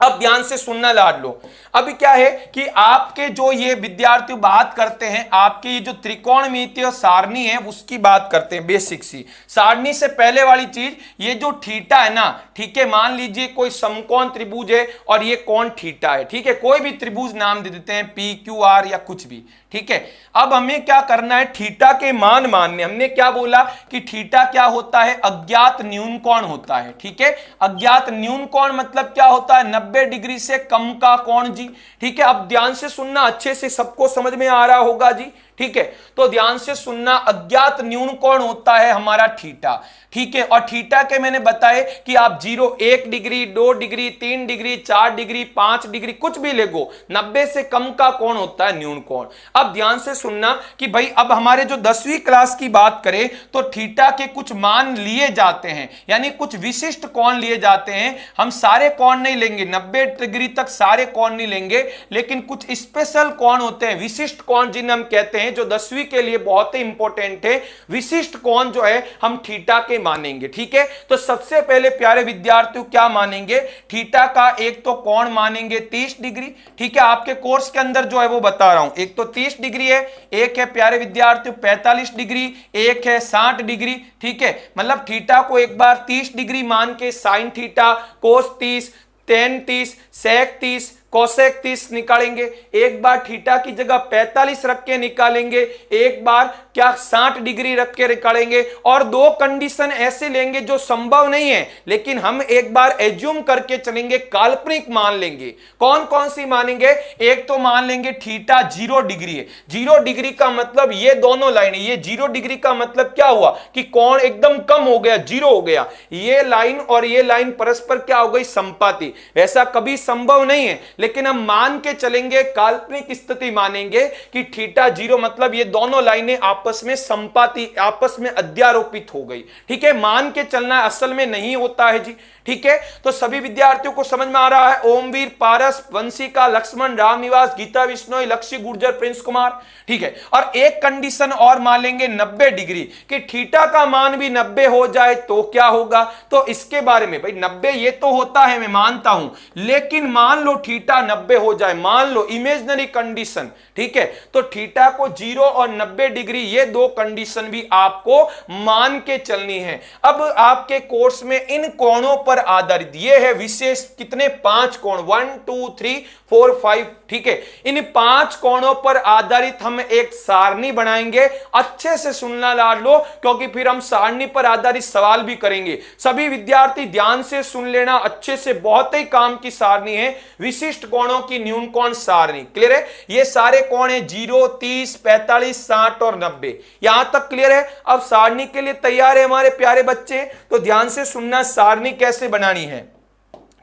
[SPEAKER 1] अब ध्यान से सुनना लाड लो। अभी क्या है कि आपके जो ये विद्यार्थी बात करते हैं, आपकी ये जो त्रिकोणमितीय सारणी है उसकी बात करते हैं, बेसिक सी सारणी से पहले वाली चीज, ये जो थीटा है ना, ठीक है, मान लीजिए कोई समकोण त्रिभुज है और ये कोण थीटा है, ठीक है, कोई भी त्रिभुज नाम दे देते हैं, पी क्यू आर या कुछ भी, ठीक है। अब हमें क्या करना है, थीटा के मान मानने, हमने क्या बोला कि थीटा क्या होता है, अज्ञात न्यून कोण होता है, ठीक है। अज्ञात न्यून कोण मतलब क्या होता है, 90 डिग्री से कम का कोण जी, ठीक है। अब ध्यान से सुनना, अच्छे से सबको समझ में आ रहा होगा जी, ठीक है, तो ध्यान से सुनना, अज्ञात न्यून कोण होता है हमारा थीटा, ठीक है। और थीटा के मैंने बताए कि आप 0 1 degree 2 degree 3 degree 4 degree 5 degree कुछ भी ले गो, 90 से कम का कोण होता है न्यून कोण। अब ध्यान से सुनना कि भाई अब हमारे जो 10वीं क्लास की बात करें तो थीटा के कुछ मान लिए जाते हैं, यानी कुछ विशिष्ट कोण लिए जाते हैं। हम सारे कोण नहीं लेंगे, 90 डिग्री तक सारे कोण नहीं लेंगे, लेकिन कुछ स्पेशल कोण होते हैं, विशिष्ट कोण जिन्हें हम कहते हैं, जो 10वीं के लिए बहुत ही इंपॉर्टेंट है। विशिष्ट कोण जो है हम थीटा के मानेंगे, ठीक है। तो सबसे पहले प्यारे विद्यार्थियों क्या मानेंगे, थीटा का एक तो कोण मानेंगे 30 डिग्री, ठीक है। आपके कोर्स के अंदर जो है वो बता रहा हूं, एक तो 30 डिग्री है, एक है प्यारे विद्यार्थियों 45 डिग्री, एक है 60 डिग्री, ठीक है। मतलब थीटा को एक बार 30 डिग्री मान के साइन थीटा, कोस 30, टेन 30, सेक 30, कोसेक 30 निकालेंगे, एक बार थीटा की जगह 45 रख के निकालेंगे, एक बार क्या 60 डिग्री रख के निकालेंगे, और दो कंडीशन ऐसे लेंगे जो संभव नहीं है, लेकिन हम एक बार एज्यूम करके चलेंगे, काल्पनिक मान लेंगे। कौन कौन सी मानेंगे, एक तो मान लेंगे थीटा 0 डिग्री है। 0 डिग्री का मतलब ये दोनों लाइन, ये 0 डिग्री का मतलब क्या हुआ कि कोण एकदम कम हो गया, 0 हो गया, ये लाइन और ये लाइन परस्पर क्या हो गई, समपाती। वैसा कभी संभव नहीं है, लेकिन हम मान के चलेंगे, काल्पनिक स्थिति मानेंगे कि थीटा 0 मतलब ये दोनों लाइनें आपस में समपाती, आपस में अध्यारोपित हो गई, ठीक है। मान के चलना असल में नहीं होता है जी, ठीक है। तो सभी विद्यार्थियों को समझ में आ रहा है, ओमवीर, पारस, वंशिका, लक्ष्मण, रामनिवास, गीता बिश्नोई, लक्ष्य गुर्जर, प्रिंस कुमार, ठीक है। और एक कंडीशन और मान लेंगे 90 डिग्री, कि थीटा का मान भी 90 हो जाए तो क्या होगा, तो इसके बारे में भाई 90 ये तो होता है मैं मानता हूं, लेकिन मान लो थीटा थीटा 90 हो जाए, मान लो इमेजिनरी कंडीशन, ठीक है, तो थीटा को 0 और 90 डिग्री, ये दो कंडीशन भी आपको मान के चलनी है। अब आपके कोर्स में इन कोणों पर आधारित ये है विशेष कितने 5 कोण, 1 2 3 4 5, ठीक है, इन 5 कोणों पर आधारित हम एक सारणी बनाएंगे। अच्छे से सुनना लाड लो, क्योंकि फिर हम सारणी पर आधारित सवाल भी करेंगे। सभी विद्यार्थी ध्यान से सुन लेना अच्छे से, बहुत ही काम की सारणी है विशिष्ट कोणों की न्यून कोण सारणी। क्लियर है? ये सारे कोण है 0 30 45 60 और 90, यहां तक क्लियर है? अब सारणी के लिए तैयार है हमारे प्यारे बच्चे? तो ध्यान से सुनना सारणी कैसे बनानी है,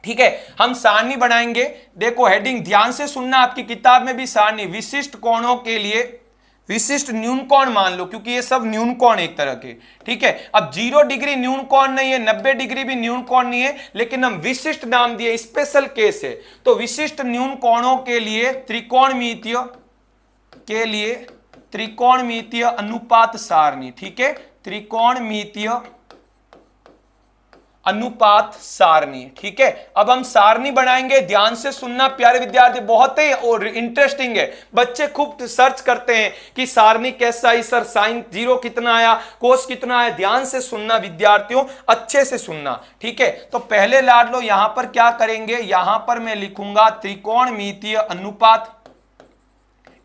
[SPEAKER 1] ठीक है। हम सारणी बनाएंगे, देखो हेडिंग ध्यान से सुनना, आपकी किताब में भी सारणी विशिष्ट कोणों के लिए विशिष्ट न्यून कोण मान लो, क्योंकि ये सब न्यून कोण एक तरह के, ठीक है। अब 0 डिग्री न्यून कोण नहीं है, 90 डिग्री भी न्यून कोण नहीं है, लेकिन हम विशिष्ट नाम दिए, स्पेशल केस है। तो विशिष्ट न्यून कोणों के लिए त्रिकोणमितीय अनुपात सारणी, ठीक है, त्रिकोणमितीय अनुपात सारणी, ठीक है। अब हम सारणी बनाएंगे, ध्यान से सुनना प्यारे विद्यार्थी, बहुत ही और इंटरेस्टिंग है। बच्चे खूब सर्च करते हैं कि सारणी कैसा है सर, साइन 0 कितना आया, कोस कितना आया। ध्यान से सुनना विद्यार्थियों, अच्छे से सुनना, ठीक है। तो पहले लाड लो, यहां पर क्या करेंगे, यहां पर मैं लिखूंगा त्रिकोणमितीय अनुपात,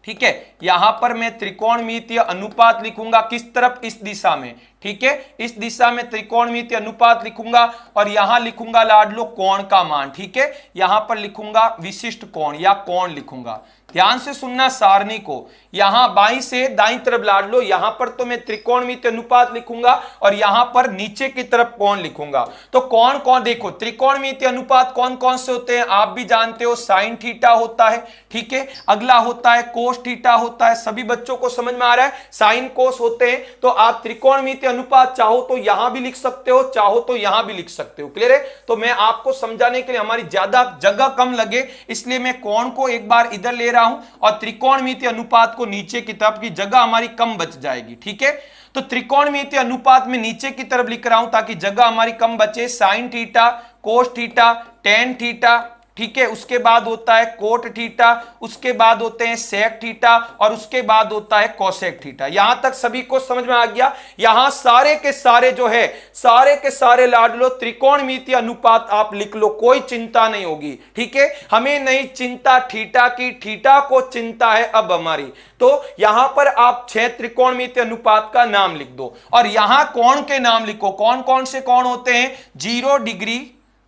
[SPEAKER 1] ठीक है। यहां पर मैं त्रिकोणमितीय अनुपात लिखूंगा, किस तरफ, इस दिशा में, ठीक है, इस दिशा में त्रिकोणमितीय अनुपात लिखूंगा। और यहां लिखूंगा लाडलो कोण का मान, ठीक है, यहां पर लिखूंगा विशिष्ट कोण या कोण लिखूंगा। ध्यान से सुनना सारणी को, यहां बाईं से दाईं तरफ लाडलो, यहां पर तो मैं त्रिकोणमितीय अनुपात लिखूंगा और यहां पर नीचे की तरफ कोण लिखूंगा। तो कौन कौन, देखो त्रिकोणमितीय अनुपात कौन कौन से होते हैं, आप भी जानते हो, साइन थीटा होता है, ठीक है, अगला होता है कोस थीटा होता है। सभी बच्चों को समझ में आ रहा है, साइन कोस होते हैं। तो आप त्रिकोणमितीय अनुपात चाहो तो यहां भी लिख सकते हो, चाहो तो यहां भी लिख सकते हो। क्लियर है? तो मैं आपको समझाने के लिए, हमारी ज्यादा जगह कम लगे, इसलिए मैं कोण को एक बार इधर ले रहा हूं और त्रिकोणमितीय अनुपात को नीचे की तरफ, की जगह हमारी कम बच जाएगी, ठीक है। तो त्रिकोणमितीय अनुपात में नीचे की तरफ लिख रहा हूं ताकि जगह हमारी कम बचे। Sine theta, cos theta, tan theta, ठीक है, उसके बाद होता है कोट थीटा, उसके बाद होते हैं सेक थीटा और उसके बाद होता है कोसेक थीटा। यहां तक सभी को समझ में आ गया? यहां सारे के सारे जो है, सारे के सारे लाडलो त्रिकोणमितीय अनुपात आप लिख लो, कोई चिंता नहीं होगी, ठीक है। हमें नहीं चिंता थीटा की, थीटा को चिंता है अब हमारी। तो यहां पर आप 6 त्रिकोणमितीय अनुपात का नाम लिख दो और यहां कोण के नाम लिखो। कौन कौन से कोण होते हैं? 0 डिग्री,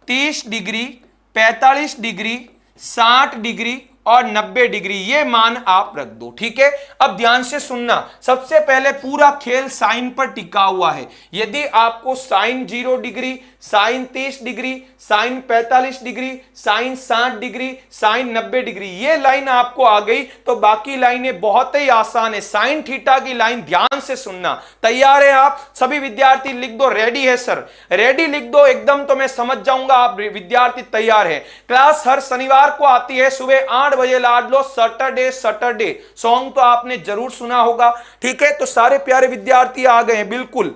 [SPEAKER 1] 30 डिग्री, 45 डिग्री, 60 डिग्री और 90 डिग्री, ये मान आप रख दो, ठीक है। अब ध्यान से सुनना, सबसे पहले पूरा खेल साइन पर टिका हुआ है। यदि आपको sine 0 degree, sine 30 degree, sine 45 degree, sine 60 degree, sine 90 degree, ये लाइन आपको आ गई तो बाकी लाइनें बहुत ही आसान है। साइन थीटा की लाइन ध्यान से सुनना। तैयार है आप सभी विद्यार्थी? लिख दो, रेडी है सर, रेडी लिख दो एकदम, तो मैं समझ जाऊंगा आप विद्यार्थी तैयार है। क्लास हर शनिवार को आती है सुबह 8 बजे लाडलो, सैटरडे सॉन्ग तो आपने जरूर सुना होगा, ठीक है। तो सारे प्यारे विद्यार्थी आ गए हैं, बिल्कुल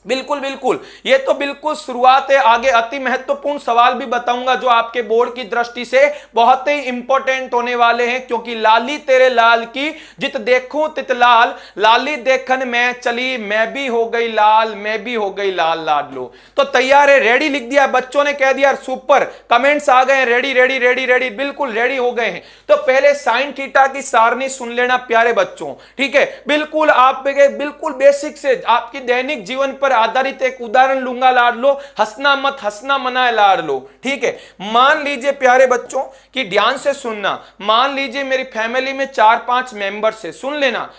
[SPEAKER 1] बिल्कुल बिल्कुल, ये तो बिल्कुल शुरुआत है। आगे अति महत्वपूर्ण सवाल भी बताऊंगा जो आपके बोर्ड की दृष्टि से बहुत ही इंपॉर्टेंट होने वाले हैं, क्योंकि लाली तेरे लाल की जित देखूं तित लाल, लाली देखन में चली मैं भी हो गई लाल, मैं भी हो गई लाल लाडलो। तो तैयार है? रेडी लिख दिया बच्चों ने, कह दिया सुपर, कमेंट्स आ गए, रेडी रेडी रेडी रेडी, बिल्कुल रेडी हो गए हैं। तो पहले साइन थीटा की सारणी सुन लेना प्यारे बच्चों, ठीक है। बिल्कुल आप बिल्कुल बेसिक से आपकी दैनिक जीवन पर आधारित एक उदाहरण लूंगा लाडलो, हंसना मत, हंसना मना है लाडलो, ठीक है। मान लीजिए प्यारे बच्चों कि ध्यान से सुनना, मान लीजिए मेरी फैमिली में 4-5 मेंबर्स है, सुन लेना,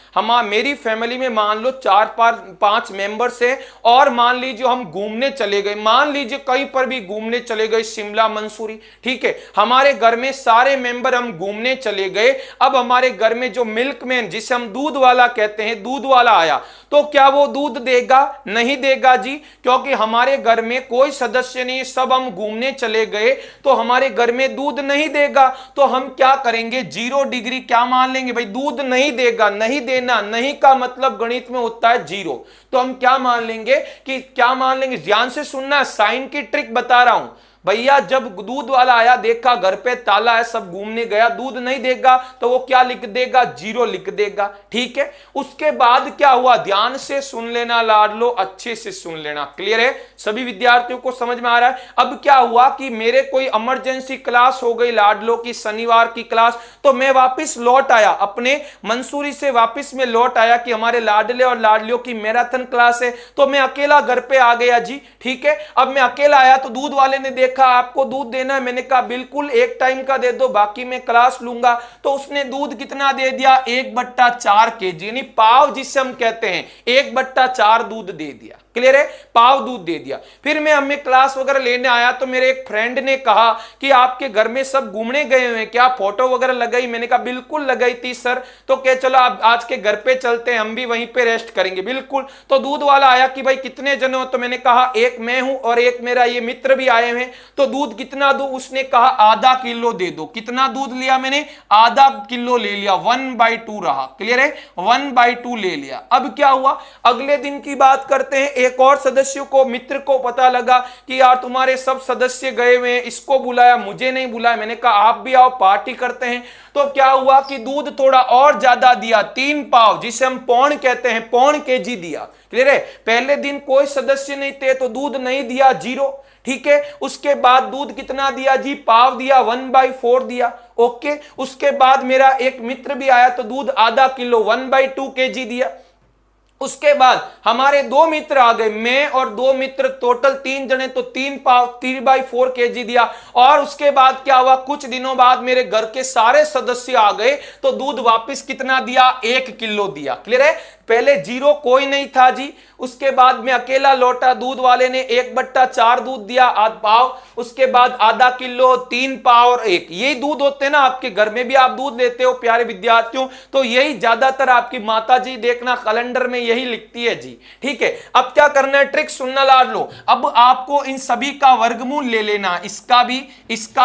[SPEAKER 1] मेरी फैमिली में मान लो 4-5 मेंबर्स है और मान लीजिए हम घूमने चले गए, मान लीजिए कहीं पर भी घूमने चले गए, शिमला मंसूरी, ठीक है। हमारे घर में सारे मेंबर हम घूमने चले गए। अब हमारे घर में जो मिल्कमैन, जिसे हम दूध वाला कहते हैं, दूध वाला आया, तो क्या वो दूध देगा? नहीं देगा जी, क्योंकि हमारे घर में कोई सदस्य नहीं, सब हम घूमने चले गए, तो हमारे घर में दूध नहीं देगा। तो हम क्या करेंगे? 0 डिग्री क्या मान लेंगे भाई? दूध नहीं देगा, नहीं देना, नहीं का मतलब गणित में होता है 0। तो हम क्या मान लेंगे कि क्या मान लेंगे? ध्यान से सुनना, साइन की ट्रिक बता रहा हूं। भैया जब दूध वाला आया, देखा घर पे ताला है, सब घूमने गया, दूध नहीं देगा तो वो क्या लिख देगा, 0 लिख देगा। ठीक है, उसके बाद क्या हुआ, ध्यान से सुन लेना लाडलो, अच्छे से सुन लेना। क्लियर है, सभी विद्यार्थियों को समझ में आ रहा है। अब क्या हुआ कि मेरे कोई इमरजेंसी क्लास हो गई लाडलो की, शनिवार की क्लास, तो मैं वापस लौट आया, अपने मंसूरी से वापस में लौट आया कि हमारे लाडले और लाडलियों की मैराथन क्लास है, तो मैं अकेला घर पे आ गया जी। ठीक है, अब मैं अकेला आया तो दूध वाले ने देखा आपको दूध देना है, मैंने कहा बिल्कुल एक टाइम का दे दो, बाकी मैं क्लास लूंगा। तो उसने दूध कितना दे दिया, 1/4 kg, यानी पाव जिसे हम कहते हैं, 1/4 दूध दे दिया। क्लियर है, पाव दूध दे दिया। फिर मैं हमें क्लास वगैरह लेने आया तो मेरे एक फ्रेंड ने कहा कि आपके घर में सब घूमने गए हुए हैं क्या, फोटो वगैरह लगाई? मैंने कहा बिल्कुल लगाई थी सर। तो क्या चलो आप आज के घर पे चलते हैं, हम भी वहीं पे रेस्ट करेंगे। बिल्कुल। तो दूध वाला आया कि भाई कितने जने हो, तो मैंने कहा एक मैं हूं और एक मेरा ये मित्र भी आए हैं, तो दूध कितना दो? उसने कहा आधा किलो दे दो। कितना दूध लिया मैंने, आधा किलो ले लिया, 1/2 रहा। क्लियर है, 1/2 ले लिया। अब क्या हुआ, अगले दिन की बात करते हैं, एक और सदस्य को, मित्र को पता लगा कि यार तुम्हारे सब सदस्य गए हुए हैं, इसको बुलाया, मुझे नहीं बुलाया। मैंने कहा आप भी आओ, पार्टी करते हैं। तो क्या हुआ कि दूध थोड़ा और ज्यादा दिया, 3 पाव, जिसे हम पौन कहते हैं, पौन kg दिया। क्लियर है, पहले दिन कोई सदस्य नहीं थे तो दूध नहीं दिया, 0। ठीक है, उसके बाद दूध कितना दिया जी, पाव दिया, 1/4 दिया। ओके, उसके बाद मेरा एक मित्र भी आया तो दूध आधा किलो, 1/2 kg दिया। उसके बाद हमारे 2 मित्र आ गए, मैं और 2 मित्र, टोटल 3 जने, तो 3 पाव, 3/4 kg दिया। और उसके बाद क्या हुआ, कुछ दिनों बाद मेरे घर के सारे सदस्य आ गए तो दूध वापस कितना दिया, 1 किलो दिया। क्लियर है, पहले 0 कोई नहीं था जी। उसके बाद मैं अकेला लौटा, दूध वाले ने 1/4 दूध दिया, आध पाव। उसके बाद आधा किलो, 3 पाव और 1, यही दूध होते हैं ना, आपके घर में भी आप दूध लेते हो प्यारे विद्यार्थियों, तो यही ज्यादातर आपकी माता जी देखना कैलेंडर में यही लिखती है जी। ठीक है, अब क्या करना है, ट्रिक सुनना लाड लो। अब आपको इन सभी का वर्गमूल ले लेना, इसका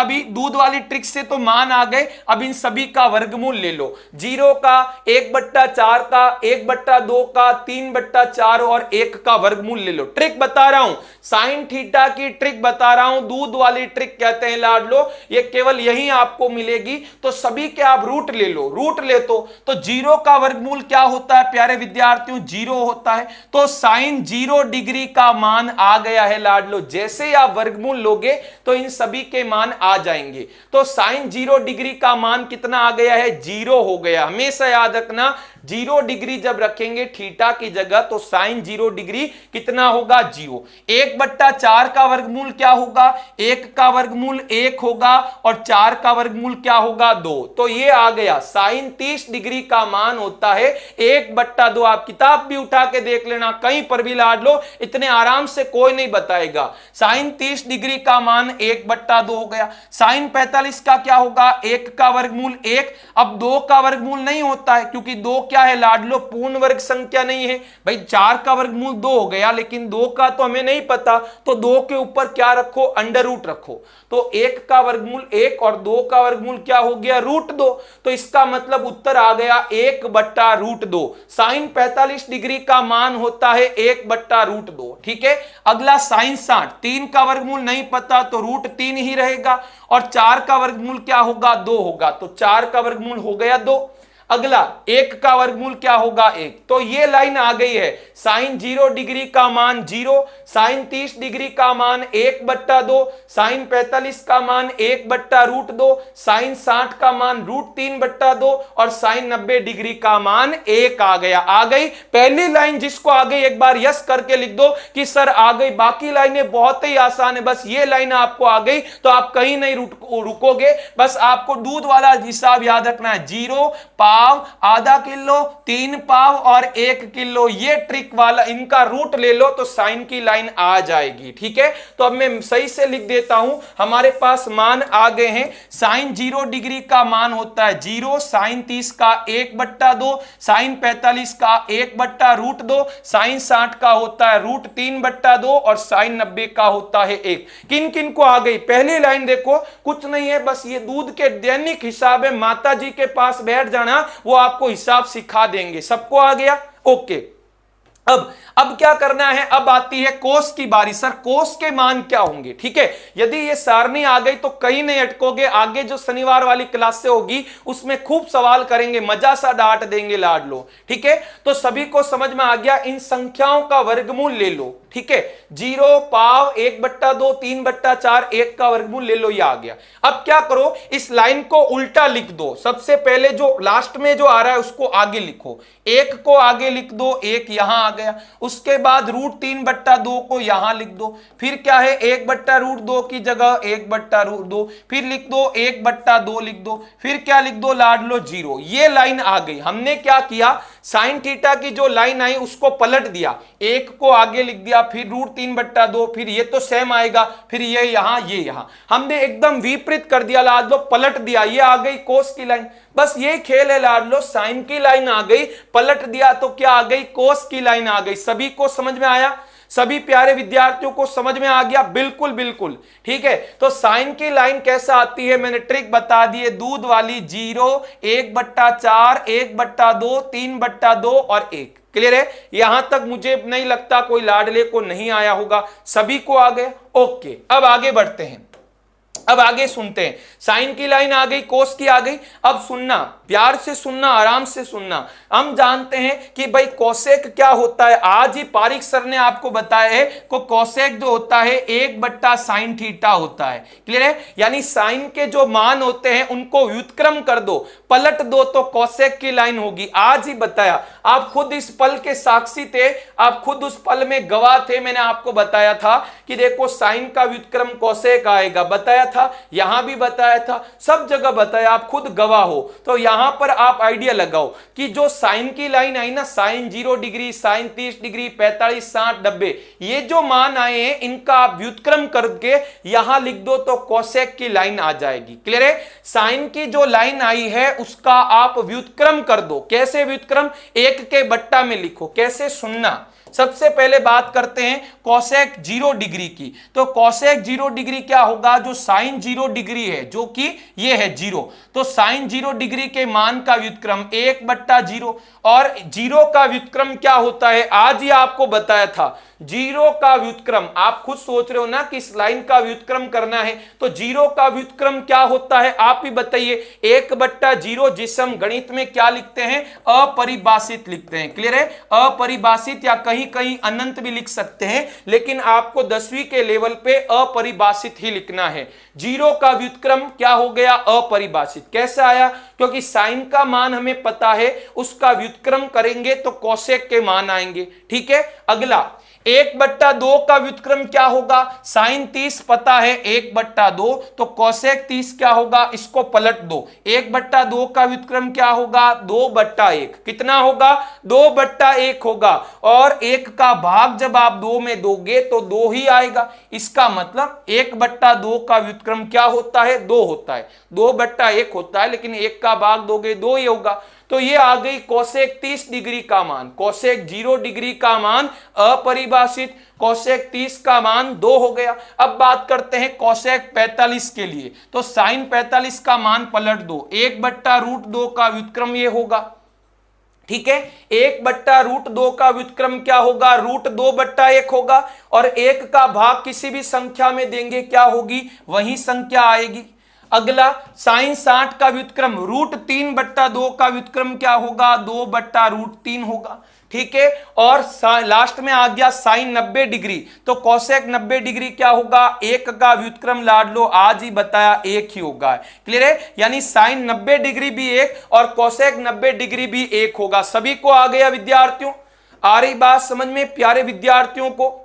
[SPEAKER 1] भी दूध वाली ट्रिक से तो मान आ गए। अब इन सभी का वर्गमूल ले लो, 0 का, 1/4 का, 1/2 का, 3/4 और 1 का वर्गमूल ले लो। ट्रिक बता रहा हूं, साइन थीटा की ट्रिक बता रहा हूं, दूध वाली ट्रिक कहते हैं लाड लो, ये केवल यही आपको मिलेगी। तो सभी के आप रूट ले लो, रूट ले तो 0 का वर्गमूल क्या होता है प्यारे विद्यार्थियों, 0 होता है। तो साइन 0 डिग्री का मान आ गया है लाड लो। जैसे ही आप वर्गमूल लोगे तो इन सभी के मान आ जाएंगे। तो साइन 0 डिग्री का मान कितना आ गया है, 0 हो गया। हमेशा याद रखना, 0 डिग्री जब रखेंगे थीटा की जगह तो साइन 0 डिग्री कितना होगा, 0। 1/4 का वर्गमूल क्या होगा, 1 का वर्गमूल 1 होगा और 4 का वर्गमूल क्या होगा, 2। तो ये आ गया, साइन 30 डिग्री का मान होता है 1/2। आप किताब भी उठा के देख लेना, कहीं पर भी लाड लो, इतने आराम से कोई नहीं बताएगा। साइन 30 डिग्री का मान 1/2 हो गया। साइन 45 का क्या होगा, 1 का वर्गमूल 1। अब 2 का वर्गमूल नहीं होता है, क्योंकि 2 क्या है लाडलो, पूर्ण वर्ग संख्या नहीं है भाई। 4 का वर्गमूल 2 हो गया, लेकिन 2 का तो हमें नहीं पता, तो 2 के ऊपर क्या रखो, अंडर रूट रखो। तो 1 का वर्गमूल 1 और 2 का वर्गमूल क्या हो गया, √2। तो इसका मतलब उत्तर आ गया 1/√2। साइन 45 डिग्री का मान होता है 1/√2। ठीक है, अगला साइन 60, 3 का वर्गमूल नहीं पता तो √3 ही रहेगा, और 4 का वर्गमूल क्या होगा, 2 होगा। तो 4 का वर्गमूल हो गया 2। अगला 1 का वर्गमूल क्या होगा, 1। तो ये लाइन आ गई है, साइन 0 डिग्री का मान 0, साइन 30 डिग्री का मान 1/2, साइन 45 का मान 1/√2, साइन 60 का मान √3/2 और साइन 90 डिग्री का मान 1 आ गया। आ गई पहली लाइन, जिसको आ गई एक बार यस करके लिख दो कि सर आ गई। बाकी लाइनें बहुत ही आसान है, बस ये लाइन आपको आ गई तो आप कहीं नहीं रुकोगे। बस आपको दूध वाला हिसाब याद रखना है, 0 पाव, आधा किलो, 3 पाव और 1 किलो, ये ट्रिक वाला, इनका रूट ले लो तो साइन की लाइन आ जाएगी। ठीक है, तो अब मैं सही से लिख देता हूं, हमारे पास मान आ गए हैं। साइन 0 डिग्री का मान होता है 0, साइन 30 का 1/2, साइन 45 का 1/√2, साइन 60 का होता है √3/2 और साइन 90 का होता है 1। किन किन को आ गई पहली लाइन, देखो कुछ नहीं है, बस ये दूध के दैनिक हिसाब है, माता जी के पास बैठ जाना, वो आपको हिसाब सिखा देंगे। सबको आ गया, ओके। अब क्या करना है, अब आती है कोस की बारी। सर कोस के मान क्या होंगे? ठीक है, यदि ये सारणी आ गई तो कहीं नहीं अटकोगे, आगे जो शनिवार वाली क्लास से होगी उसमें खूब सवाल करेंगे, मजा सा डांट देंगे लाड लो। ठीक है, तो सभी को समझ में आ गया, इन संख्याओं का वर्गमूल ले लो। ठीक है, 0 पाव 1/2 3/4 1 का वर्गमूल ले लो, ये आ गया। अब क्या करो, इस लाइन को उल्टा लिख दो। सबसे पहले जो लास्ट में जो आ रहा है उसको आगे लिखो, 1 को आगे लिख दो, 1 यहां आ गया। उसके बाद √3/2 को यहां लिख दो, फिर क्या है 1/√2 की जगह 1/√2, फिर लिख दो 1/2 लिख दो, फिर क्या लिख दो लाड लो 0। ये लाइन आ गई। हमने क्या किया, साइन थीटा की जो लाइन आई उसको पलट दिया, 1 को आगे लिख दिया, फिर √3/2, फिर ये तो सेम आएगा, फिर ये यहां हमने एकदम विपरीत कर दिया लाड लो, पलट दिया, ये आ गई कोस की लाइन। बस ये खेल है लाड लो, साइन की लाइन आ गई, पलट दिया तो क्या आ गई, कोस की लाइन आ गई। सभी को समझ में आया? सभी प्यारे विद्यार्थियों को समझ में आ गया? बिल्कुल बिल्कुल ठीक है। तो साइन की लाइन कैसा आती है, मैंने ट्रिक बता दी है, दूध वाली 0 1/4 1/2 3/2 और 1। क्लियर है? यहां तक मुझे नहीं लगता कोई लाडले को नहीं आया होगा, सभी को आ गया। ओके, अब आगे बढ़ते हैं, अब आगे सुनते हैं। साइन की लाइन आ गई, कोस की आ गई। अब सुनना, प्यार से सुनना, आराम से सुनना। हम जानते हैं कि भाई कोसेक क्या होता है, आज ही पारिक सर ने आपको बताया है को कोसेक जो होता है 1/sin थीटा होता है। क्लियर है? यानी साइन के जो मान होते हैं उनको व्युत्क्रम कर दो, पलट दो तो कोसेक की लाइन होगी। आज ही बताया, आप खुद इस पल के साक्षी थे, आप खुद उस पल में गवाह थे। मैंने आपको बताया था कि देखो साइन का व्युत्क्रम कोसेक आएगा, बताया था, यहां भी बताया था, सब जगह बताया, आप खुद गवाह हो। तो यहां पर आप आइडिया लगाओ कि जो साइन की लाइन आई ना, साइन 0 डिग्री, साइन 30 डिग्री, 45 60 90, ये जो मान आए हैं इनका आप व्युत्क्रम करके यहां लिख दो तो कोसेक की लाइन आ जाएगी। क्लियर है? साइन की जो लाइन आई है उसका आप व्युत्क्रम कर दो। कैसे व्युत्क्रम? 1 के बट्टा में लिखो। कैसे? सुनना। सबसे पहले बात करते हैं कोसेक 0 डिग्री की। तो कोसेक 0 डिग्री क्या होगा, जो साइन 0 डिग्री है, जो कि ये है 0, तो साइन 0 डिग्री के मान का व्युत्क्रम 1/0। और 0 का व्युत्क्रम क्या होता है, आज ही आपको बताया था। 0 का व्युत्क्रम, आप खुद सोच रहे हो ना कि इस लाइन का व्युत्क्रम करना है, तो 0 का व्युत्क्रम क्या होता है, आप ही बताइए। 1/0 जिसे हम गणित में क्या लिखते हैं, अपरिभाषित लिखते हैं। क्लियर है? अपरिभाषित या कहीं कहीं अनंत भी लिख सकते हैं, लेकिन आपको 10वीं के लेवल पे अपरिभाषित ही लिखना है। 0 का व्युत्क्रम क्या हो गया, अपरिभाषित। कैसे आया? क्योंकि साइन का मान हमें पता है, उसका व्युत्क्रम करेंगे तो कोसेक के मान आएंगे। ठीक है, अगला 1/2 का व्युत्क्रम क्या होगा, साइन 30 पता है 1/2, तो कोसेक 30 क्या होगा, इसको पलट दो। 1/2 का व्युत्क्रम क्या होगा, 2/1। कितना होगा, 2/1 होगा। और 1 का भाग जब आप 2 में दोगे तो 2 ही आएगा। इसका मतलब 1/2 का व्युत्क्रम क्या होता है, 2 होता है। 2/1 होता है, लेकिन 1 का भाग दोगे 2 ही होगा। तो ये आ गई कोसेक 30 डिग्री का मान। कोसेक 0 डिग्री का मान अपरिभाषित, कोसेक 30 का मान 2 हो गया। अब बात करते हैं कोसेक 45 के लिए। तो साइन 45 का मान पलट दो, 1/√2 का व्युत्क्रम ये होगा। ठीक है, 1/√2 का व्युत्क्रम क्या होगा, √2/1 होगा। और 1 का भाग किसी भी संख्या में देंगे क्या होगी, वही संख्या आएगी। अगला साइन 60 का व्युत्क्रम, √3/2 का व्युत्क्रम क्या होगा, 2/√3 होगा। ठीक है, और लास्ट में आ गया साइन 90 डिग्री। तो कोसेक 90 डिग्री क्या होगा, 1 का व्युत्क्रम लाड लो, आज ही बताया 1 ही होगा। क्लियर है? यानी साइन 90 डिग्री भी 1 और कोसेक 90 डिग्री भी 1 होगा। सभी को आ गया विद्यार्थियों? आ रही बात समझ में प्यारे विद्यार्थियों को?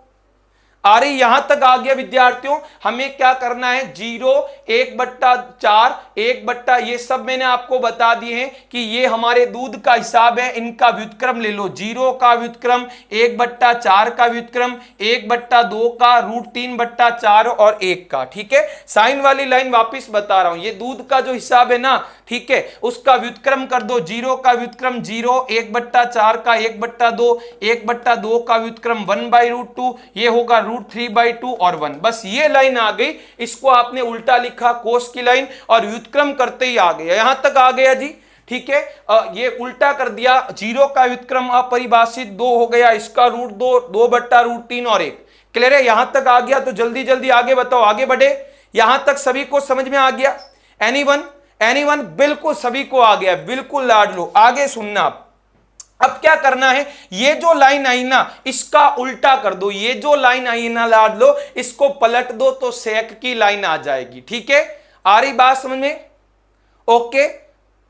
[SPEAKER 1] आ रही? यहां तक आ गया विद्यार्थियों? हमें क्या करना है, 0 1/4 1/, ये सब मैंने आपको बता दिए हैं कि ये हमारे दूध का हिसाब है। इनका व्युत्क्रम ले लो, 0 का व्युत्क्रम, 1/4 का व्युत्क्रम, 1/2 का, √3/4 और 1 का। ठीक है, साइन वाली लाइन वापिस बता रहा हूं, ये दूध का जो हिसाब है ना, ठीक है, उसका व्युत्क्रम कर दो। 0 का व्युत्क्रम 0, 1/4 का 1/2, 1/2 का व्युत्क्रम 1/√2, ये होगा √3/2 और 1। बस ये लाइन आ गई, इसको आपने उल्टा लिखा कोस की लाइन और व्युत्क्रम करते ही आ गया। यहां तक आ गया जी? ठीक है। ये उल्टा कर दिया, 0 का व्युत्क्रम अपरिभाषित 2 हो गया, इसका रूट 2, 2/√3 और 1। क्लियर है? यहां तक आ गया तो जल्दी जल्दी आगे बताओ, आगे बढ़े। यहां तक सभी को समझ में आ गया? एनीवन? बिल्कुल सभी को आ गया, बिल्कुल लाड लो। आगे सुनना अब क्या करना है, ये जो लाइन आई ना इसका उल्टा कर दो, ये जो लाइन आई ना लाड लो इसको पलट दो तो सेक की लाइन आ जाएगी। ठीक है, आ रही बात समझ में? ओके,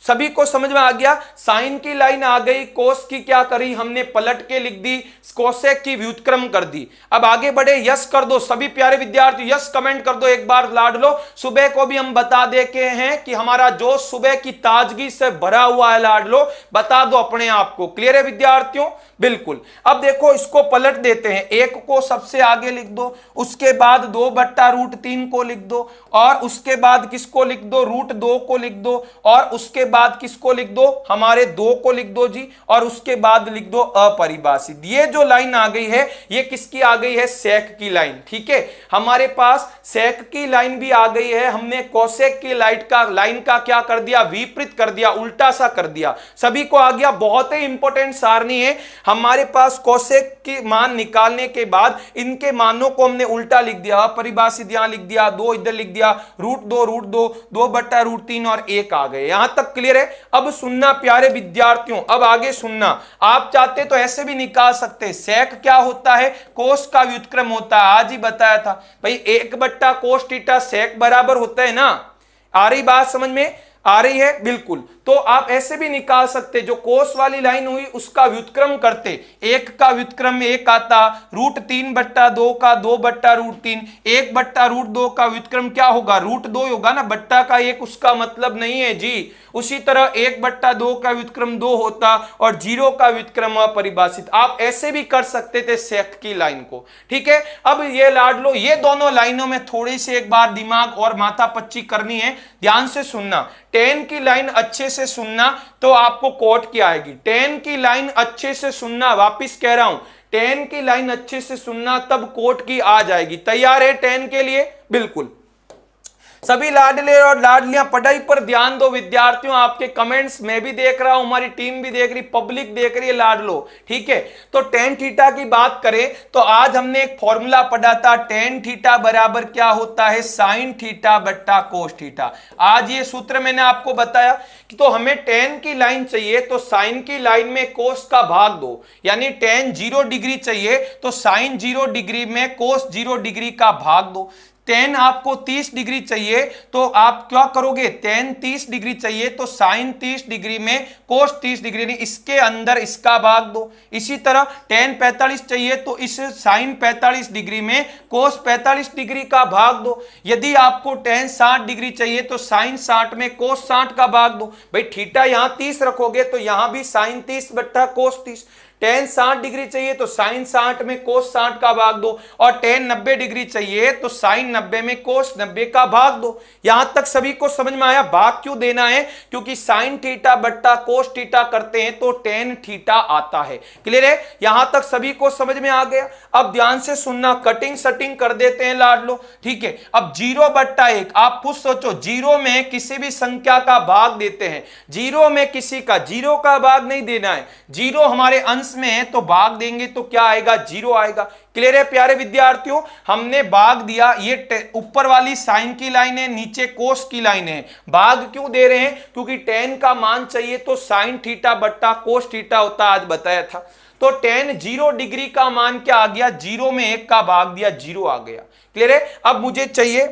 [SPEAKER 1] सभी को समझ में आ गया। साइन की लाइन आ गई, कोस की क्या करी हमने, पलट के लिख दी, कोसेक की व्युत्क्रम कर दी। अब आगे बढ़े, यस कर दो सभी प्यारे विद्यार्थी, यस कमेंट कर दो एक बार लाड लो। सुबह को भी हम बता दे के हैं कि हमारा जोश सुबह की ताजगी से भरा हुआ है लाड लो, बता दो अपने आप को। क्लियर है विद्यार्थियों? बिल्कुल। अब देखो इसको पलट देते हैं, 1 को सबसे आगे लिख दो, उसके बाद 2/√3 को लिख दो, और उसके बाद किसको लिख दो, √2 को लिख दो, और उसके बाद किसको लिख दो, हमारे 2 को लिख दो जी, और उसके बाद लिख दो अपरिभाषित। ये जो लाइन आ गई है ये किसकी आ गई है, सेक की लाइन। ठीक है, हमारे पास सेक की लाइन भी आ गई है, हमने कोसेक की लाइन का क्या कर दिया, विपरीत कर दिया, उल्टा सा कर दिया। सभी को आ गया? बहुत ही इंपॉर्टेंट सारणी है। हमारे पास कोसेक के मान निकालने के बाद इनके मानों को हमने उल्टा लिख दिया, अपरिभाषित यहां लिख दिया, 2 इधर लिख दिया, √2, 2/√3 और 1 आ गए। यहां तक क्लियर है? अब सुनना प्यारे विद्यार्थियों, अब आगे सुनना। आप चाहते तो ऐसे भी निकाल सकते, सेक क्या होता है, कोस का व्युत्क्रम होता है, आज ही बताया था भाई, 1/cos थीटा सेक बराबर होता है ना। आ रही बात समझ में? आ रही है? बिल्कुल। तो आप ऐसे भी निकाल सकते, जो कोस वाली लाइन हुई उसका व्युत्क्रम करते, 1 का व्युत्क्रम में 1 आता, √3/2 का 2/√3, 1/√2 का व्युत्क्रम क्या होगा, √2 होगा ना, बट्टा का 1 उसका मतलब नहीं है जी। उसी तरह 1/2 का व्युत्क्रम 2 होता, और 0 का व्युत्क्रम अपरिभाषित। आप ऐसे भी कर सकते थे सेक की लाइन को। ठीक है, अब ये लाड लो, ये दोनों लाइनों में थोड़ी सी एक बार दिमाग और माथा पच्ची करनी है, ध्यान से सुनना। 10 की लाइन अच्छे से सुनना तो आपको कोट की आएगी। 10 की लाइन अच्छे से सुनना, वापिस कह रहा हूं, 10 की लाइन अच्छे से सुनना तब कोट की आ जाएगी। तैयार है 10 के लिए? बिल्कुल। सभी लाडले और लाडलियां पढ़ाई पर ध्यान दो विद्यार्थियों, आपके कमेंट्स मैं भी देख रहा हूं, हमारी टीम भी देख रही, पब्लिक देख रही है लाडलो। ठीक है, तो tan थीटा की बात करें तो आज हमने एक फॉर्मूला पढ़ा था, tan थीटा बराबर क्या होता है, sin θ/cos थीटा। आज ये सूत्र मैंने आपको बताया कि तो हमें tan की लाइन चाहिए तो sin की लाइन में cos का भाग दो, यानी tan 0 डिग्री चाहिए तो sin 0 डिग्री में cos 0 डिग्री का भाग दो। tan आपको 30 डिग्री चाहिए तो आप क्या करोगे, tan 30 डिग्री चाहिए तो sin 30 डिग्री में cos 30 डिग्री, नहीं इसके अंदर इसका भाग दो। इसी तरह tan 45 चाहिए तो इस sin 45 डिग्री में cos 45 डिग्री का भाग दो। यदि आपको tan 60 डिग्री चाहिए तो sin 60 में cos 60 का भाग दो। भाई थीटा यहां 30 रखोगे तो यहां भी sin 30/cos 30। tan 60 डिग्री चाहिए तो sin 60 में cos 60 का भाग दो, और tan 90 डिग्री चाहिए तो sin 90 में cos 90 का भाग दो। यहां तक सभी को समझ में आया? भाग क्यों देना है, क्योंकि sin θ/cos थीटा करते हैं तो tan थीटा आता है। क्लियर है? यहां तक सभी को समझ में आ गया? अब ध्यान से सुनना, कटिंग सटिंग कर देते हैं लाडलो। ठीक है, अब 0/1 आप खुद सोचो, 0 में किसी भी संख्या का भाग देते हैं, 0 में किसी का 0 का भाग नहीं देना है, 0 हमारे अंश में है तो भाग देंगे तो क्या आएगा, 0 आएगा। क्लियर है प्यारे विद्यार्थियों? हमने भाग दिया, ये ऊपर वाली साइन की लाइन है, नीचे कोस की लाइन है। भाग क्यों दे रहे हैं, क्योंकि tan का मान चाहिए तो sin θ/cos थीटा होता, आज बताया था। तो tan 0 डिग्री का मान क्या आ गया, 0 में 1 का भाग दिया, 0 आ गया। क्लियर है? अब मुझे चाहिए,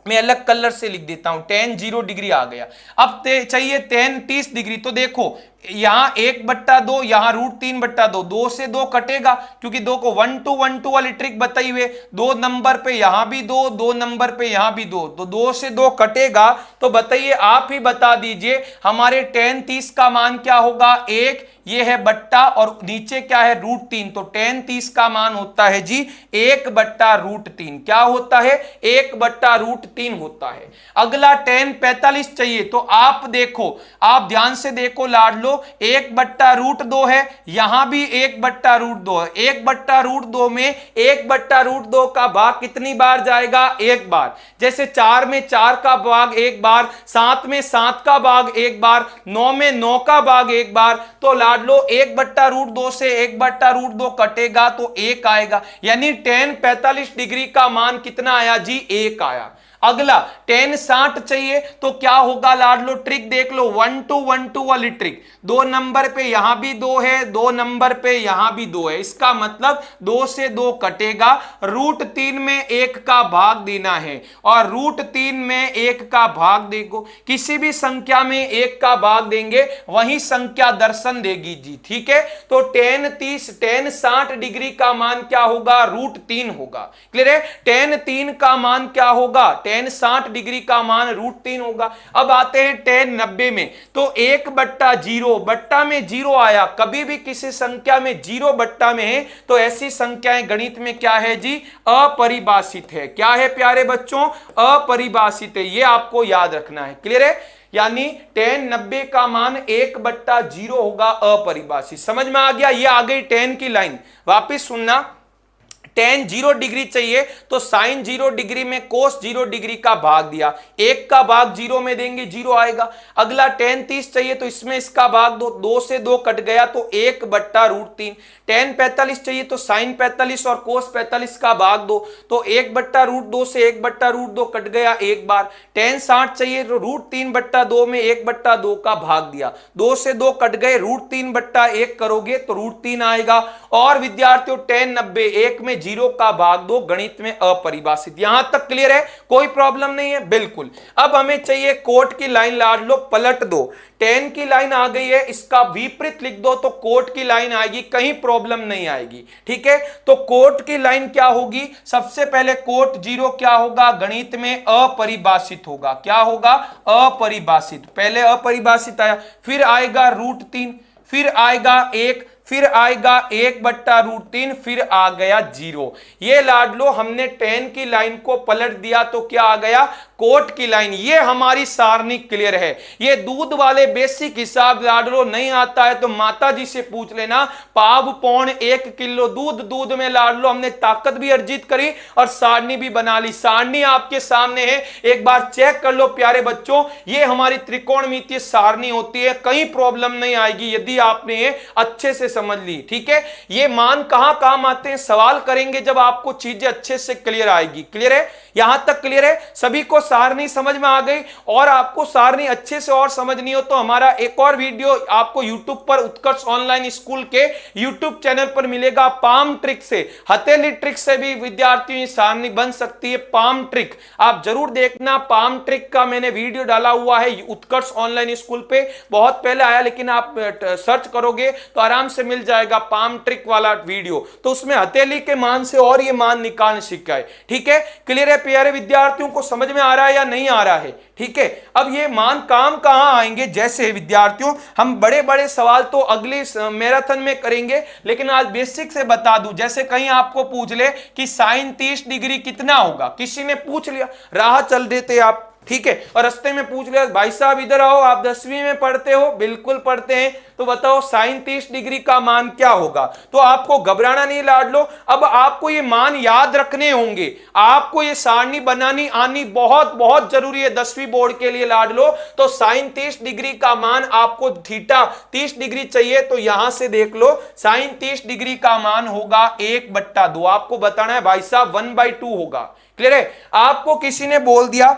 [SPEAKER 1] मैं अलग कलर से लिख देता हूं, tan 0 डिग्री आ गया। अब चाहिए tan 30 डिग्री, तो देखो यहां 1/2, यहां √3/2, 2 से 2 कटेगा क्योंकि 2 को 1 to 1 2 वाली ट्रिक बताई हुए, 2 नंबर पे यहां भी 2, 2 नंबर पे यहां भी 2, तो 2 से 2 कटेगा। तो बताइए, आप ही बता दीजिए हमारे tan 30 का मान क्या होगा, 1, ये है बट्टा और नीचे क्या है √3, तो tan 30 का मान होता है जी 1/√3। क्या होता है, 1/√3 √3 होता है। अगला tan 45 चाहिए तो आप देखो, आप ध्यान से देखो लाडलो, 1/√2 है, यहां भी 1/√2 है। 1/√2 में 1/√2 का भाग कितनी बार जाएगा? एक बार। जैसे 4 में 4 का भाग एक बार, 7 में 7 का भाग एक बार, 9 में 9 का भाग एक बार। तो लाडलो 1/√2 से 1/√2 कटेगा तो 1 आएगा, यानी tan 45 डिग्री का मान कितना आया जी? 1 आया। अगला tan 60 चाहिए तो क्या होगा लाडलो? ट्रिक देख लो, 1 to 1 2 वाली ट्रिक। 2 नंबर पे यहां भी 2 है, 2 नंबर पे यहां भी 2 है, इसका मतलब 2 से 2 कटेगा। √3 में 1 का भाग देना है और √3 में 1 का भाग देखो, किसी भी संख्या में 1 का भाग देंगे वही संख्या दर्शन देगी जी। ठीक है, तो tan 60 डिग्री का मान क्या होगा? √3 होगा। क्लियर है? tan 3 का मान क्या होगा? tan 60 डिग्री का मान √3 होगा। अब आते हैं tan 90 में, तो 1/0, बट्टा में 0 आया। कभी भी किसी संख्या में 0 बट्टा में है तो ऐसी संख्याएं गणित में क्या है जी? अपरिभाषित है। क्या है प्यारे बच्चों? अपरिभाषित है, ये आपको याद रखना है। क्लियर है? यानी tan 90 का मान 1/0 होगा, अपरिभाषित। समझ में आ गया? ये आ गई tan की लाइन। वापिस सुनना, tan 0 डिग्री चाहिए तो sin 0 डिग्री में cos 0 डिग्री का भाग दिया, 1 का भाग 0 में देंगे 0 आएगा। अगला tan 30 चाहिए तो इसमें इसका भाग दो, 2 से 2 कट गया तो 1/√3। tan 45 चाहिए तो sin 45 और cos 45 का भाग दो, तो 1/√2 से 1/√2 कट गया एक बार। tan 60 चाहिए तो √3/2 में 1/2 का भाग दिया, 2 से 2 कट गए, √3/1 करोगे तो √3 आएगा। और विद्यार्थियों tan 90, 1 में 0 का भाग दो, गणित में अपरिभाषित। यहां तक क्लियर है? कोई प्रॉब्लम नहीं है? बिल्कुल। अब हमें चाहिए कोट की लाइन, लाड लो, पलट दो। tan की लाइन आ गई है, इसका विपरीत लिख दो तो कोट की लाइन आएगी, कहीं प्रॉब्लम नहीं आएगी। ठीक है, तो कोट की लाइन क्या होगी? सबसे पहले कोट 0 क्या होगा? गणित में अपरिभाषित होगा। क्या होगा? अपरिभाषित। पहले अपरिभाषित आया, फिर आएगा √3, फिर आएगा 1, फिर आएगा 1/√3, फिर आ गया 0। ये लाडलो हमने tan की लाइन को पलट दिया तो क्या आ गया? कोट की लाइन। ये हमारी सारणी क्लियर है। ये दूध वाले बेसिक हिसाब लाडलो नहीं आता है तो माता जी से पूछ लेना। पाव पौन 1 किलो दूध में लाडलो हमने ताकत भी अर्जित करी और सारणी भी बना ली। सारणी आपके सामने है, एक बार चेक कर लो प्यारे बच्चों। ये हमारी त्रिकोणमितीय सारणी होती है, कहीं प्रॉब्लम नहीं आएगी यदि आपने ये अच्छे से समझ ली। ठीक है, ये मान कहां काम आते हैं? सवाल करेंगे जब आपको चीजें अच्छे से क्लियर आएगी। क्लियर है? यहां तक क्लियर है? सभी को सारणी समझ में आ गई? और आपको सारणी अच्छे से और समझनी हो तो हमारा एक और वीडियो आपको YouTube पर उत्कर्ष ऑनलाइन स्कूल के YouTube चैनल पर मिलेगा। पाम ट्रिक से, हथेली ट्रिक से भी विद्यार्थियों की सारणी बन सकती है। पाम ट्रिक आप जरूर देखना। पाम ट्रिक का मैंने वीडियो डाला हुआ है उत्कर्ष ऑनलाइन स्कूल पे, बहुत पहले आया, लेकिन आप सर्च करोगे तो आराम से मिल जाएगा पाम ट्रिक वाला वीडियो। तो उसमें हथेली के मान से और ये मान निकालने सिखाए। ठीक है, क्लियर है प्यारे विद्यार्थियों को? समझ में आ रहा है या नहीं आ रहा है? ठीक है, अब ये मान काम कहां आएंगे? जैसे विद्यार्थियों हम बड़े बड़े सवाल तो अगले मैराथन में करेंगे, लेकिन आज बेसिक से बता दूं। जैसे कहीं आपको पूछ ले कि sin 30 डिग्री कितना होगा, किसी ने पूछ लिया, राह चल देते आप, ठीक है, और रास्ते में पूछ लिया भाई साहब इधर आओ, आप 10वीं में पढ़ते हो? बिल्कुल पढ़ते हैं। तो बताओ sin 30 डिग्री का मान क्या होगा? तो आपको घबराना नहीं लाडलो, अब आपको ये मान याद रखने होंगे, आपको ये सारणी बनानी आनी बहुत बहुत जरूरी है 10वीं बोर्ड के लिए लाडलो। तो sin 30 डिग्री का मान आपको थीटा 30 डिग्री चाहिए तो यहां से देख लो, sin 30 डिग्री का मान होगा 1/2। आपको बताना है भाई साहब 1/2 होगा। क्लियर है? आपको किसी ने बोल दिया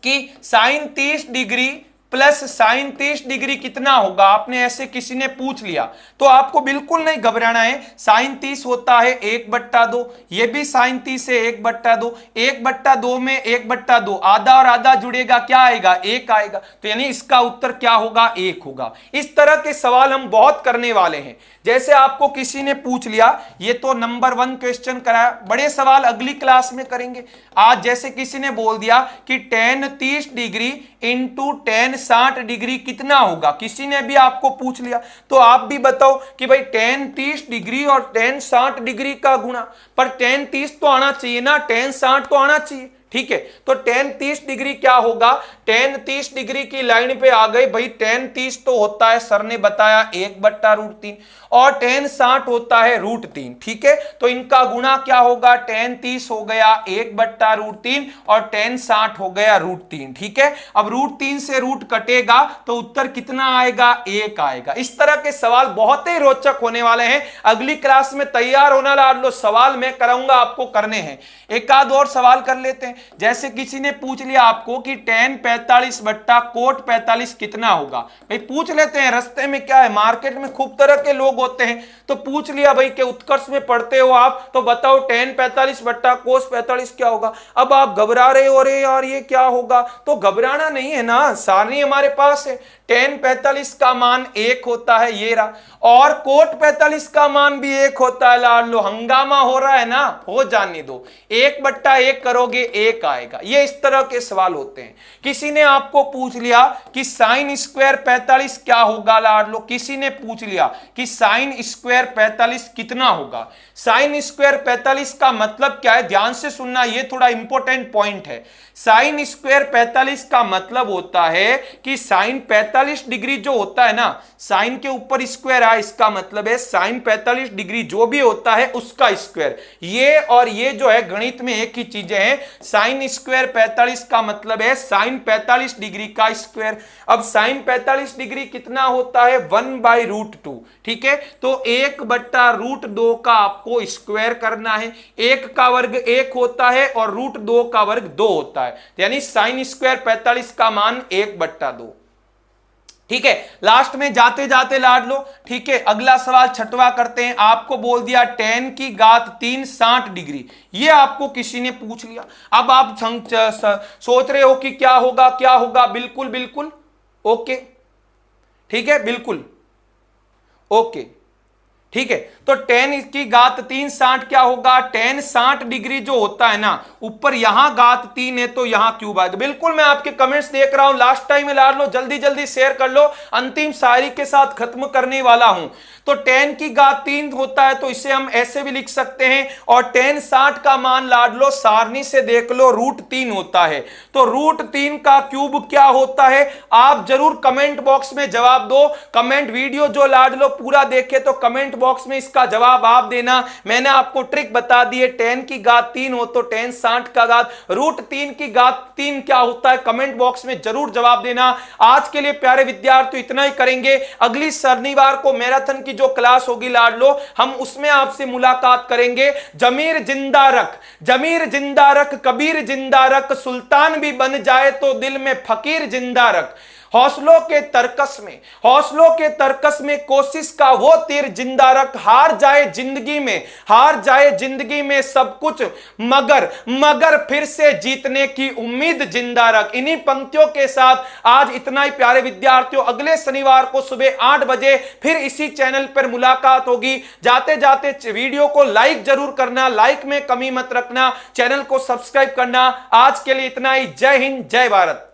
[SPEAKER 1] कि sin 30 degree plus sin 30 degree कितना होगा, आपने ऐसे किसी ने पूछ लिया, तो आपको बिल्कुल नहीं घबराना है। sin 30 होता है 1/2, ये भी sin 30 है 1/2, 1/2 में 1/2 आधा और आधा जुड़ेगा, क्या आएगा? 1 आएगा। तो यानी इसका उत्तर क्या होगा? 1 होगा। इस तरह के सवाल हम बहुत करने वाले हैं। जैसे आपको किसी ने पूछ लिया, ये तो नंबर 1 क्वेश्चन कराया, बड़े सवाल अगली क्लास में करेंगे। आज जैसे किसी ने बोल दिया कि tan 30 degree into tan 60 degree कितना होगा, किसी ने भी आपको पूछ लिया, तो आप भी बताओ कि भाई tan 30 डिग्री और tan 60 डिग्री का गुणा, पर tan 30 तो आना चाहिए ना, tan 60 तो आना चाहिए। ठीक है, तो tan 30 डिग्री क्या होगा, tan 30 डिग्री की लाइन पे आ गए भाई। tan 30 तो होता है, सर ने बताया 1/√3, और tan 60 होता है √3। ठीक है, तो इनका गुणा क्या होगा, tan 30 हो गया 1/√3 और tan 60 हो गया √3। ठीक है, अब √3 से रूट कटेगा तो उत्तर कितना आएगा, 1 आएगा। इस तरह के सवाल बहुत ही रोचक होने वाले हैं। अगली क्लास में तैयार होना लाडलो, सवाल मैं कराऊंगा, आपको करने हैं। एक आध और सवाल कर लेते हैं। जैसे किसी ने पूछ लिया आपको कि tan 45 बट्टा cot 45 कितना होगा, भाई पूछ लेते हैं। रास्ते में क्या है, मार्केट में खूब तरह के लोग होते हैं, तो पूछ लिया भाई कि उत्कर्ष में पढ़ते हो आप, तो बताओ tan 45 बट्टा cos 45 क्या होगा। अब आप घबरा रहे हो, अरे यार ये क्या होगा, तो घबराना नहीं है ना, सारणी हमारे पास है। tan 45 का मान 1 होता है, ये रहा, और cot 45 का मान भी 1 होता है। लाड लो, हंगामा हो रहा है ना, हो जाने दो, 1/1 करोगे 1 आएगा। ये इस तरह के सवाल होते हैं। किसी ने आपको पूछ लिया कि sin स्क्वायर 45 क्या होगा, लाड लो, किसी ने पूछ लिया कि sin स्क्वायर 45 कितना होगा। sin स्क्वायर 45 का मतलब क्या है, ध्यान से सुनना, ये थोड़ा इंपॉर्टेंट पॉइंट है। sin स्क्वायर 45 का मतलब होता है कि sin 45 डिग्री जो होता है ना, sin के ऊपर स्क्वायर है, इसका मतलब है sin 45 डिग्री जो भी होता है उसका स्क्वायर। ये और ये जो है गणित में एक ही चीजें हैं। sin स्क्वायर 45 का मतलब है sin 45 डिग्री का स्क्वायर। अब sin 45 डिग्री कितना होता है, 1/√2। ठीक है, तो 1/√2 का आपको स्क्वायर करना है। 1 का वर्ग 1 होता है और √2 का वर्ग 2 होता है, यानी sin स्क्वायर 45 का मान 1/2। ठीक है, लास्ट में जाते जाते लाड लो। ठीक है, अगला सवाल छठवां करते हैं। आपको बोल दिया tan की घात 3 60 डिग्री, ये आपको किसी ने पूछ लिया। अब आप सोच रहे हो कि क्या होगा क्या होगा, बिल्कुल बिल्कुल ओके, ठीक है, बिल्कुल ओके। ठीक है, तो tan की घात 3 60 क्या होगा, tan 60 डिग्री जो होता है ना, ऊपर यहां घात 3 है तो यहां क्यूब आएगा। बिल्कुल, मैं आपके कमेंट्स देख रहा हूं, लास्ट टाइम में लाड लो, जल्दी जल्दी शेयर कर लो, अंतिम शायरी के साथ खत्म करने वाला हूं। तो tan की घात 3 होता है तो इसे हम ऐसे भी लिख सकते हैं, और tan 60 का मान लाड लो सारणी से देख लो, √3 होता है। तो √3 का क्यूब क्या होता है, आप जरूर कमेंट बॉक्स में जवाब दो। कमेंट वीडियो जो लाड लो पूरा देखे तो कमेंट बॉक्स में इसका जवाब आप देना। मैंने आपको ट्रिक बता दी है, tan की घात 3 हो तो tan 60 का घात √3 की घात 3 क्या होता है, कमेंट बॉक्स में जरूर जवाब देना। आज के लिए प्यारे विद्यार्थी इतना ही करेंगे। अगली शनिवार को मैराथन की जो क्लास होगी लाड लो, हम उसमें आपसे मुलाकात करेंगे। जमीर जिंदा रख, जमीर जिंदा रख, कबीर जिंदा रख, सुल्तान भी बन जाए तो दिल में फकीर जिंदा रख। हौसलों के तरकस में, हौसलों के तरकस में कोशिश का वो तीर जिंदा रख। हार जाए जिंदगी में, हार जाए जिंदगी में सब कुछ, मगर मगर फिर से जीतने की उम्मीद जिंदा रख। इन्हीं पंक्तियों के साथ आज इतना ही प्यारे विद्यार्थियों। अगले शनिवार को सुबह 8 बजे फिर इसी चैनल पर मुलाकात होगी। जाते जाते वीडियो को लाइक जरूर करना, लाइक में कमी मत रखना, चैनल को सब्सक्राइब करना। आज के लिए इतना ही। जय हिंद, जय भारत।